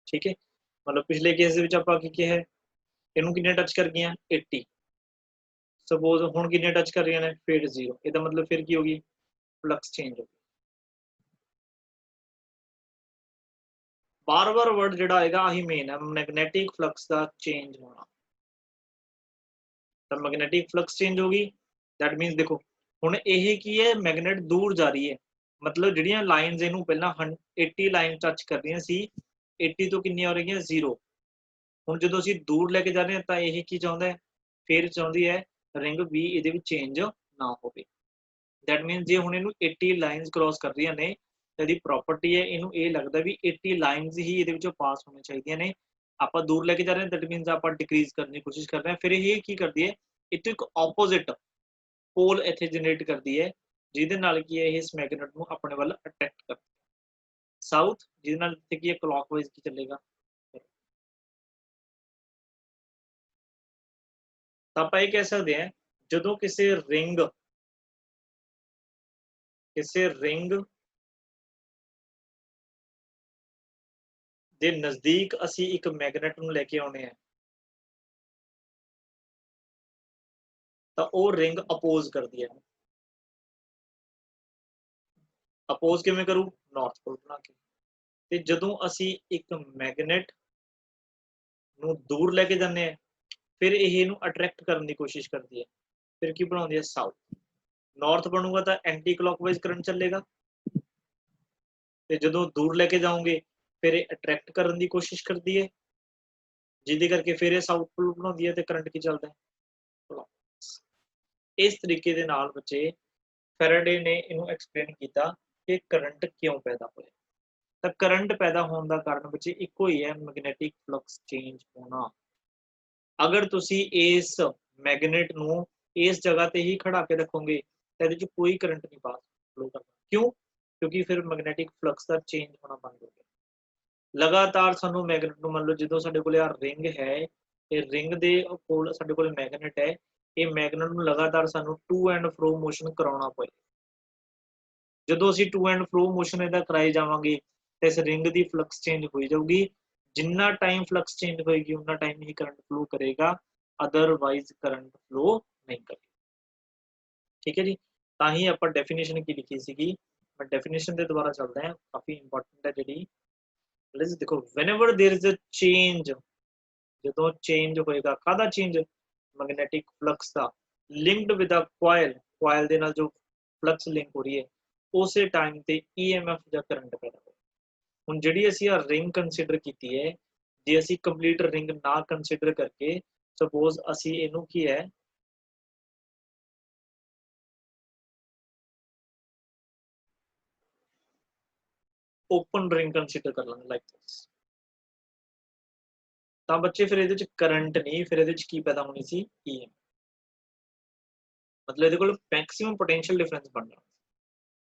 Speaker 1: ठीक है। मतलब पिछले केस ਦੇ ਵਿੱਚ ਆਪਾਂ ਕੀ ਕਿਹਾ ਹੈ, ਇਹਨੂੰ ਕਿੰਨੇ टच कर गई 80, सपोज ਹੁਣ किन्ने टच कर रही ने, फिर 0। ਇਹਦਾ मतलब फिर की होगी, फ्लक्स चेंज होगी। बार-बार वर्ड जिहड़ा आएगा आही मेन है, मैग्नेटिक फ्लक्स का चेंज होना। तो मैग्नेटिक फ्लक्स चेंज होगी, दैट मीनस देखो हुण ये की है, मैगनेट दूर जा रही है, मतलब जिहड़ियां लाइनस इहनूं पहलां 80 लाइन टच कर रहीआं सी, 80 ਤੋਂ किन्नियां हो रहीआं 0। ਹੁਣ ਜਦੋਂ ਅਸੀਂ ਦੂਰ ਲੈ ਕੇ ਜਾ ਰਹੇ ਹਾਂ ਤਾਂ ਇਹ ਕੀ ਚਾਹੁੰਦਾ ਹੈ, ਫਿਰ ਚਾਹੁੰਦੀ ਹੈ ਰਿੰਗ ਵੀ ਇਹਦੇ ਵਿੱਚ ਚੇਂਜ ਨਾ ਹੋਵੇ। ਦੈਟ ਮੀਨਸ ਜੇ ਹੁਣ ਇਹਨੂੰ 80 ਲਾਈਨਸ ਕ੍ਰੋਸ ਕਰ ਰਹੀਆਂ ਨੇ ਤਾਂ ਇਹਦੀ ਪ੍ਰੋਪਰਟੀ ਹੈ, ਇਹਨੂੰ ਇਹ ਲੱਗਦਾ ਵੀ 80 ਲਾਈਨਸ ਹੀ ਇਹਦੇ ਵਿੱਚੋਂ ਪਾਸ ਹੋਣੀਆਂ ਚਾਹੀਦੀਆਂ ਨੇ। ਆਪਾਂ ਦੂਰ ਲੈ ਕੇ ਜਾ ਰਹੇ ਹਾਂ, ਦੈਟ ਮੀਨਸ ਆਪਾਂ ਡਿਕਰੀਜ਼ ਕਰਨ ਦੀ ਕੋਸ਼ਿਸ਼ ਕਰ ਰਹੇ ਹਾਂ। ਫਿਰ ਇਹ ਕੀ ਕਰਦੀ ਹੈ, ਇੱਥੇ ਇੱਕ ਆਪੋਜ਼ਿਟ ਪੋਲ ਇੱਥੇ ਜਨਰੇਟ ਕਰਦੀ ਹੈ, ਜਿਹਦੇ ਨਾਲ ਕੀ ਹੈ ਇਹ ਇਸ ਮੈਗਨੇਟ ਨੂੰ ਆਪਣੇ ਵੱਲ ਅਟਰੈਕਟ ਕਰਦੀ ਹੈ ਸਾਊਥ, ਜਿਹਦੇ ਨਾਲ ਇੱਥੇ ਕੀ ਹੈ ਕਲੌਕਵਾਈਜ਼ ਕੀ ਚੱਲੇਗਾ। ਤਾਂ ਆਪਾਂ ਇਹ ਕਹਿ ਸਕਦੇ ਹਾਂ, ਜਦੋਂ ਕਿਸੇ ਰਿੰਗ ਦੇ ਨਜ਼ਦੀਕ ਅਸੀਂ ਇੱਕ ਮੈਗਨੇਟ ਨੂੰ ਲੈ ਕੇ ਆਉਣੇ ਆ ਤਾਂ ਉਹ ਰਿੰਗ ਅਪੋਜ਼ ਕਰਦੀ ਹੈ। ਅਪੋਜ਼ ਕਿਵੇਂ ਕਰੂ, ਨਾਰਥ ਪੋਲ ਬਣਾ ਕੇ। ਤੇ ਜਦੋਂ ਅਸੀਂ ਇੱਕ ਮੈਗਨੇਟ ਨੂੰ ਦੂਰ ਲੈ ਕੇ ਜਾਂਦੇ ਆ, ਫਿਰ ਇਹ ਇਹਨੂੰ ਅਟਰੈਕਟ ਕਰਨ ਦੀ ਕੋਸ਼ਿਸ਼ ਕਰਦੀ ਹੈ, ਫਿਰ ਕੀ ਬਣਾਉਂਦੀ ਹੈ ਸਾਊਥ। ਨਾਰਥ ਬਣੂਗਾ ਤਾਂ ਐਂਟੀ ਕਲੌਕਵਾਈਜ਼ ਕਰੰਟ ਚੱਲੇਗਾ, ਤੇ ਜਦੋਂ ਦੂਰ ਲੈ ਕੇ ਜਾਓਗੇ ਫਿਰ ਇਹ ਅਟਰੈਕਟ ਕਰਨ ਦੀ ਕੋਸ਼ਿਸ਼ ਕਰਦੀ ਹੈ, ਜਿਹਦੇ ਕਰਕੇ ਫਿਰ ਇਹ ਸਾਊਥ ਪੋਲ ਬਣਾਉਂਦੀ ਹੈ ਤੇ ਕਰੰਟ ਕੀ ਚੱਲਦਾ ਹੈ। ਇਸ ਤਰੀਕੇ ਦੇ ਨਾਲ ਬੱਚੇ ਫੈਰਾਡੇ ਨੇ ਇਹਨੂੰ ਐਕਸਪਲੇਨ ਕੀਤਾ ਕਿ ਕਰੰਟ ਕਿਉਂ ਪੈਦਾ ਹੋਇਆ। ਤਾਂ ਕਰੰਟ ਪੈਦਾ ਹੋਣ ਦਾ ਕਾਰਨ ਬੱਚੇ ਇੱਕੋ ਹੀ ਹੈ, ਮੈਗਨੈਟਿਕ ਫਲਕਸ ਚੇਂਜ ਹੋਣਾ। ਅਗਰ ਤੁਸੀਂ ਇਸ ਮੈਗਨੇਟ ਨੂੰ ਇਸ ਜਗ੍ਹਾ ਤੇ ਹੀ ਖੜਾ ਕੇ ਰੱਖੋਗੇ ਤਾਂ ਇਹਦੇ 'ਚ ਕੋਈ ਕਰੰਟ ਨਹੀਂ ਪਾਸ ਫਲੋ ਕਰਦਾ। ਕਿਉਂ? ਕਿਉਂਕਿ ਫਿਰ ਮੈਗਨੈਟਿਕ ਫਲਕਸ ਦਾ ਚੇਂਜ ਹੋਣਾ ਬੰਦ ਹੋ ਗਿਆ। ਲਗਾਤਾਰ ਸਾਨੂੰ ਮੈਗਨੇਟ ਨੂੰ, ਮੰਨ ਲਓ ਜਦੋਂ ਸਾਡੇ ਕੋਲ ਆ ਰਿੰਗ ਹੈ, ਇਹ ਰਿੰਗ ਦੇ ਕੋਲ ਸਾਡੇ ਕੋਲ ਮੈਗਨੇਟ ਹੈ, ਇਹ ਮੈਗਨੇਟ ਨੂੰ ਲਗਾਤਾਰ ਸਾਨੂੰ ਟੂ ਐਂਡ ਫਰੋ ਮੋਸ਼ਨ ਕਰਾਉਣਾ ਪਏ। ਜਦੋਂ ਅਸੀਂ ਟੂ ਐਂਡ ਫਰੋ ਮੋਸ਼ਨ ਇਹਦਾ ਕਰਾਈ ਜਾਵਾਂਗੇ ਤਾਂ ਇਸ ਰਿੰਗ ਦੀ ਫਲਕਸ ਚੇਂਜ ਹੋਈ ਜਾਊਗੀ। ਜਿੰਨਾ ਟਾਈਮ ਫਲਕਸ ਚੇਂਜ ਹੋਏਗੀ ਉਨਾ ਟਾਈਮ ਹੀ ਕਰੰਟ ਫਲੋ ਕਰੇਗਾ, ਅਦਰਵਾਈਜ਼ ਕਰੰਟ ਫਲੋ ਨਹੀਂ ਕਰੇਗਾ। ਠੀਕ ਹੈ ਜੀ, ਤਾਂ ਹੀ ਆਪਾਂ ਡੈਫੀਨੇਸ਼ਨ ਕੀ ਲਿਖੀ ਸੀਗੀ, ਮੈਂ ਡੈਫੀਨੇਸ਼ਨ ਦੇ ਦੁਬਾਰਾ ਚੱਲਦਾ ਹਾਂ, ਕਾਫੀ ਇੰਪੋਰਟੈਂਟ ਹੈ ਜਿਹੜੀ। ਦੇਖੋ whenever there is a change, ਜਦੋਂ ਚੇਂਜ ਹੋਏਗਾ, ਕਾਹਦਾ ਚੇਂਜ, ਮੈਗਨੈਟਿਕ ਫਲਕਸ ਦਾ, ਲਿੰਕਡ ਵਿਦ ਅ ਕੋਇਲ ਦੇ ਨਾਲ ਜੋ ਫਲਕਸ ਲਿੰਕ ਹੋ ਰਹੀ ਹੈ, ਉਸੇ ਟਾਈਮ ਤੇ EMF ਜਾਂ ਕਰੰਟ ਪੈਦਾ ਹੋਇਆ। ਹੁਣ ਜਿਹੜੀ ਅਸੀਂ ਆ ਰਿੰਗ ਕੰਸੀਡਰ ਕੀਤੀ ਹੈ, ਜੇ ਅਸੀਂ ਕੰਪਲੀਟ ਰਿੰਗ ਨਾ ਕੰਸੀਡਰ ਕਰਕੇ ਸਪੋਜ਼ ਅਸੀਂ ਇਹਨੂੰ ਕੀ ਹੈ ओपन रिंग कंसीडर कर लेंगे लाइक दिस, ਤਾਂ ਬੱਚੇ ਫਿਰ ਇਹਦੇ ਚ ਕਰੰਟ ਨਹੀਂ, ਫਿਰ ਇਹਦੇ ਚ ਕੀ ਪੈਦਾ ਹੋਣੀ ਸੀ, EMF। ਮਤਲਬ ਇਹਦੇ ਕੋਲ ਮੈਕਸਿਮਮ ਪੋਟੈਂਸ਼ੀਅਲ ਡਿਫਰੈਂਸ ਬਣਨਾ,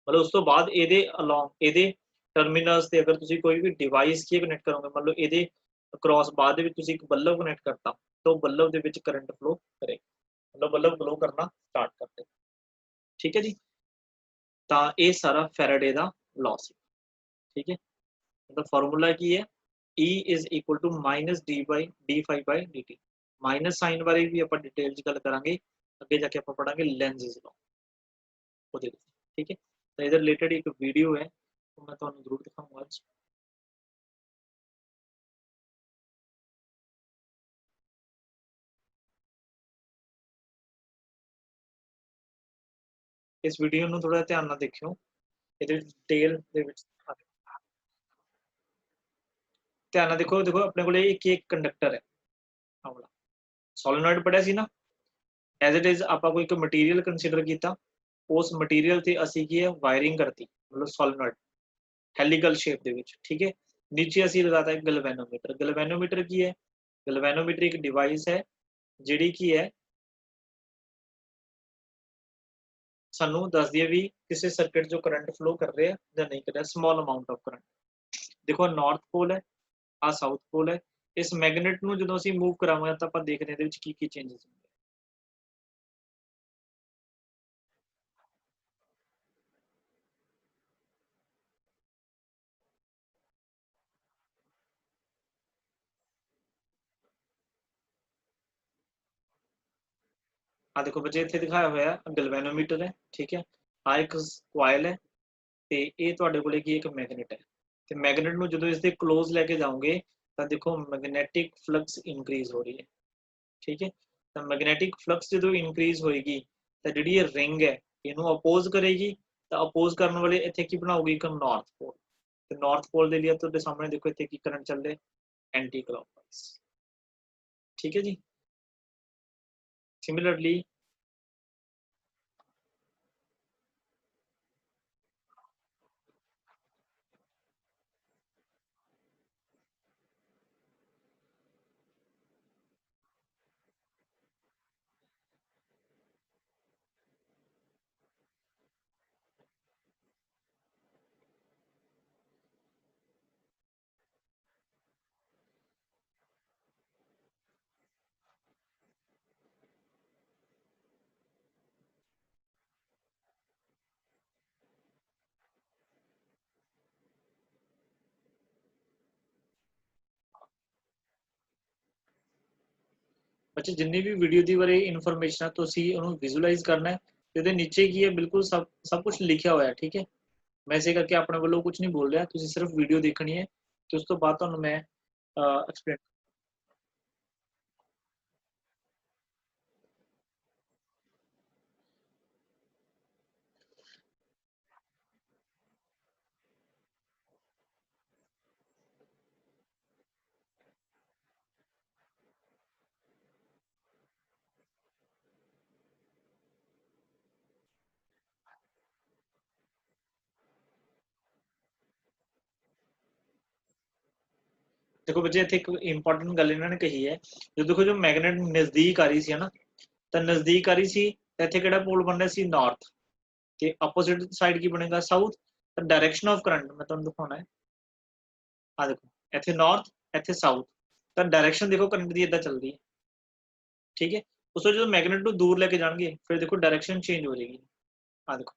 Speaker 1: ਮਤਲਬ ਉਸ ਤੋਂ ਬਾਅਦ ਇਹਦੇ ਅਲੋਂਗ ਇਹਦੇ ਟਰਮੀਨਲਸ ਤੇ ਅਗਰ ਤੁਸੀਂ ਕੋਈ ਵੀ ਡਿਵਾਈਸ ਕੀ ਕਨੈਕਟ ਕਰੋਗੇ, ਮੰਨ ਲਓ ਇਹਦੇ ਅਕ੍ਰੋਸ ਬਾਅਦ ਦੇ ਵਿੱਚ ਤੁਸੀਂ ਇੱਕ ਬੱਲਬ ਕਨੈਕਟ ਕਰਤਾ ਤਾਂ ਉਹ ਬੱਲਬ ਦੇ ਵਿੱਚ ਕਰੰਟ ਫਲੋ ਕਰੇਗਾ, ਮਤਲਬ ਬੱਲਬ ਗਲੋ ਕਰਨਾ ਸਟਾਰਟ ਕਰ ਦੇ। ਠੀਕ ਹੈ ਜੀ, ਤਾਂ ਇਹ ਸਾਰਾ ਫੈਰਾਡੇ ਦਾ ਲਾਅ ਸੀ। ਠੀਕ ਹੈ, मतलब फार्मूला की है, E is equal to minus d phi by dt। Minus sign बारे भी ਆਪਾਂ डिटेल ਚ ਗੱਲ ਕਰਾਂਗੇ, ਅੱਗੇ ਜਾ ਕੇ ਆਪਾਂ ਪੜਾਂਗੇ ਲੈਂਜ਼ਸ ਲਾਅ ਉਹਦੇ ਵਿੱਚ। ਠੀਕ ਹੈ, ਤਾਂ ਇਹਦੇ ਰਿਲੇਟਡ ਇੱਕ ਵੀਡੀਓ ਹੈ, ਉਹ ਮੈਂ ਤੁਹਾਨੂੰ ਜ਼ਰੂਰ ਦਿਖਾਊਂਗਾ ਅੱਜ। ਇਸ ਵੀਡੀਓ ਨੂੰ ਥੋੜਾ ਧਿਆਨ ਨਾਲ ਦੇਖਿਓ, ਇਹਦੇ ਡਿਟੇਲ ਦੇ ਵਿੱਚ ਧਿਆਨ ਨਾਲ ਦੇਖੋ। ਦੇਖੋ ਆਪਣੇ ਕੋਲੇ ਇੱਕ ਕੰਡਕਟਰ ਹੈ, ਆਹ ਸੋਲੇਨੋਇਡ ਪੜਿਆ ਸੀ ਨਾ, ਐਜ਼ ਇਟ ਇਜ਼ ਆਪਾਂ ਕੋਈ ਇੱਕ ਮਟੀਰੀਅਲ ਕੰਸੀਡਰ ਕੀਤਾ, ਉਸ ਮਟੀਰੀਅਲ ਤੇ ਅਸੀਂ ਕੀ ਹੈ ਵਾਇਰਿੰਗ ਕਰਤੀ, ਮਤਲਬ ਸੋਲੇਨੋਇਡ ਹੈਲੀਕਲ ਸ਼ੇਪ ਦੇ ਵਿੱਚ। ਠੀਕ ਹੈ, ਨੀਚੇ ਅਸੀਂ ਲਗਾਤਾ ਗਲਵੈਨੋਮੀਟਰ। ਗਲਵੈਨੋਮੀਟਰ ਕੀ ਹੈ, ਗਲਵੈਨੋਮੀਟਰ ਇੱਕ ਡਿਵਾਈਸ ਹੈ ਜਿਹੜੀ ਕੀ ਹੈ ਸਾਨੂੰ ਦੱਸਦੀ ਹੈ ਵੀ ਕਿਸੇ ਸਰਕਟ ਚੋਂ ਕਰੰਟ ਫਲੋ ਕਰ ਰਿਹਾ ਜਾਂ ਨਹੀਂ ਕਰ ਰਿਹਾ, ਸਮਾਲ ਅਮਾਉਂਟ ਆਫ ਕਰੰਟ। ਦੇਖੋ ਨਾਰਥ ਪੋਲ ਹੈ, ਆ ਸਾਊਥ ਪੋਲ ਹੈ, ਇਸ ਮੈਗਨੇਟ ਨੂੰ ਜਦੋਂ ਅਸੀਂ ਮੂਵ ਕਰਾਵਾਂਗੇ ਤਾਂ ਆਪਾਂ ਦੇਖਦੇ ਹਾਂ ਇਹਦੇ ਵਿੱਚ ਕੀ ਕੀ ਚੇਂਜਸ ਹੁੰਦੇ। ਆ ਦੇਖੋ ਬੱਚੇ ਇੱਥੇ ਦਿਖਾਇਆ ਹੋਇਆ ਗਲਵੈਨੋਮੀਟਰ ਹੈ। ਠੀਕ ਹੈ, ਆ ਇੱਕ ਕੁਆਇਲ ਹੈ ਤੇ ਇਹ ਤੁਹਾਡੇ ਕੋਲੇ ਕੀ ਇੱਕ ਮੈਗਨੇਟ ਹੈ ਤੇ ਮੈਗਨੇਟ ਨੂੰ ਜਦੋਂ ਇਸ ਦੇ ਕਲੋਜ਼ ਲੈ ਕੇ ਜਾਓਗੇ ਤਾਂ ਦੇਖੋ ਮੈਗਨੈਟਿਕ ਫਲਕਸ ਇਨਕਰੀਜ਼ ਹੋ ਰਹੀ ਹੈ, ਠੀਕ ਹੈ। ਤਾਂ ਮੈਗਨੈਟਿਕ ਫਲਕਸ ਜਦੋਂ ਇਨਕਰੀਜ਼ ਹੋਏਗੀ ਤਾਂ ਜਿਹੜੀ ਇਹ ਰਿੰਗ ਹੈ ਇਹਨੂੰ ਅਪੋਜ਼ ਕਰੇਗੀ, ਤਾਂ ਅਪੋਜ਼ ਕਰਨ ਵਾਲੇ ਇੱਥੇ ਕੀ ਬਣਾਉਗੀ, ਇੱਕ ਨਾਰਥ ਪੋਲ। ਤੇ ਨਾਰਥ ਪੋਲ ਦੇ ਲਈ ਤੁਹਾਡੇ ਸਾਹਮਣੇ ਦੇਖੋ ਇੱਥੇ ਕੀ ਕਰੰਟ ਚੱਲ ਰਿਹਾ, ਐਂਟੀ ਕਲੌਕਵਾਈਜ਼, ਠੀਕ ਹੈ ਜੀ। ਸਿਮਿਲਰਲੀ ਬੱਚੇ ਜਿੰਨੀ ਵੀ ਵੀਡੀਓ ਦੀ ਬਾਰੇ ਇਨਫੋਰਮੇਸ਼ਨ ਹੈ ਤੁਸੀਂ ਉਹਨੂੰ ਵਿਜ਼ੂਅਲਾਈਜ਼ ਕਰਨਾ ਹੈ, ਤੇ ਉਹਦੇ ਨੀਚੇ ਕੀ ਹੈ ਬਿਲਕੁਲ ਸਭ ਕੁਝ ਲਿਖਿਆ ਹੋਇਆ ਹੈ, ਠੀਕ ਹੈ। ਮੈਂ ਇਸੇ ਕਰਕੇ ਆਪਣੇ ਵੱਲੋਂ ਕੁਝ ਨਹੀਂ ਬੋਲ ਰਿਹਾ, ਤੁਸੀਂ ਸਿਰਫ ਵੀਡੀਓ ਦੇਖਣੀ ਹੈ ਤੇ ਉਸ ਤੋਂ ਬਾਅਦ ਤੁਹਾਨੂੰ ਮੈਂ ਐਕਸਪਲੇਨ। देखो बच्चे इतने एक इंपॉर्टेंट गल इन्होंने कही है, जो देखो जो मैगनेट नज़दीक आ रही सी है ना, तो नज़दीक आ रही सी इतने किहड़ा पोल बन रहा सी नॉर्थ, ते अपोजिट साइड की बनेगा साउथ। तो डायरेक्शन ऑफ करंट मैं तुहानूं दिखाउणा है, आ देखो इत्थे नॉर्थ इत्थे साउथ, तो डायरेक्शन देखो करंट दी इदां चलदी है, ठीक है। उस जो मैगनेट नूं दूर लैके जाणगे फिर देखो डायरेक्शन चेंज हो जाएगी, आ देखो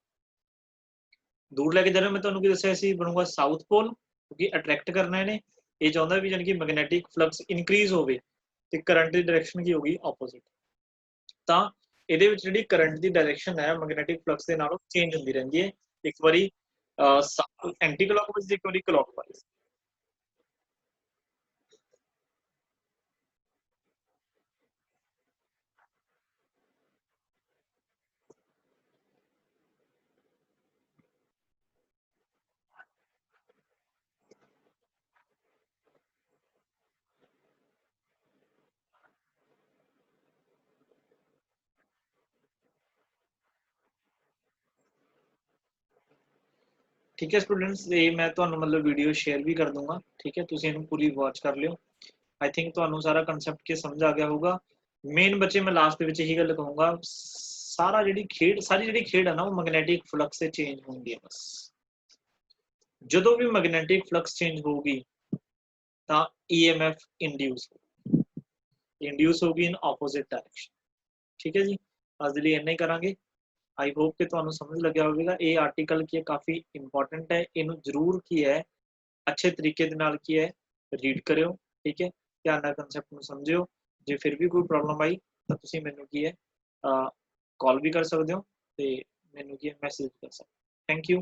Speaker 1: दूर लैके जा रहे मैं तुहानूं की दस्सिया सी बनूगा साउथ पोल, क्योंकि अट्रैक्ट करना इहने, ये चाहुंदा भी जानी कि मैगनैटिक फ्लक्स इनक्रीज होवे ते करंट दी डायरेक्शन की होगी ऑपोजिट। ਤਾਂ ਇਹਦੇ ਵਿੱਚ ਜਿਹੜੀ ਕਰੰਟ ਦੀ ਡਾਇਰੈਕਸ਼ਨ ਹੈ ਮੈਗਨੈਟਿਕ ਫਲਕਸ ਦੇ ਨਾਲੋਂ ਚੇਂਜ ਹੁੰਦੀ ਰਹਿੰਦੀ ਹੈ, ਇੱਕ ਵਾਰੀ ਐਂਟੀ ਕਲੌਕਵਾਈਜ਼ ਇੱਕ ਵਾਰੀ ਕਲੌਕਵਾਈਜ਼। ठीक है स्टूडेंट्स, ये मैं ਤੁਹਾਨੂੰ मतलब वीडियो शेयर भी कर दूंगा, ठीक है, ਤੁਸੀਂ ਇਹਨੂੰ ਪੂਰੀ ਵਾਚ ਕਰ ਲਿਓ। आई थिंक ਤੁਹਾਨੂੰ ਸਾਰਾ ਕਨਸੈਪਟ ਕੀ ਸਮਝ ਆ ਗਿਆ ਹੋਊਗਾ। ਮੇਨ ਬੱਚੇ ਮੈਂ ਲਾਸਟ ਦੇ ਵਿੱਚ ਇਹੀ ਗੱਲ ਕਹੂੰਗਾ, ਸਾਰੀ ਜਿਹੜੀ ਖੇਡ ਹੈ ਨਾ ਉਹ ਮੈਗਨੈਟਿਕ ਫਲਕਸ से ਚੇਂਜ ਹੁੰਦੀ ਹੈ। ਬਸ ਜਦੋਂ ਵੀ ਮੈਗਨੈਟਿਕ ਫਲਕਸ ਚੇਂਜ ਹੋਊਗੀ ਤਾਂ EMF इंड्यूस होगी इन ऑपोजिट डायरेक्शन, ठीक है जी। ਅੱਜ ਦੇ ਲਈ ਇੰਨਾ ਹੀ ਕਰਾਂਗੇ। आई होप कि ਤੁਹਾਨੂੰ समझ लग्या होगा। ये आर्टिकल की काफ़ी इंपॉर्टेंट है, इनू जरूर की है अच्छे तरीके दे नाल की है रीड करियो, ठीक है, ध्यान नाल कंसैप्ट नू समझियो। जे फिर भी कोई प्रॉब्लम आई तो तुसीं मैनू की है कॉल भी कर सकते हो, तो मैनू की है मैसेज कर सकते हो। Thank you.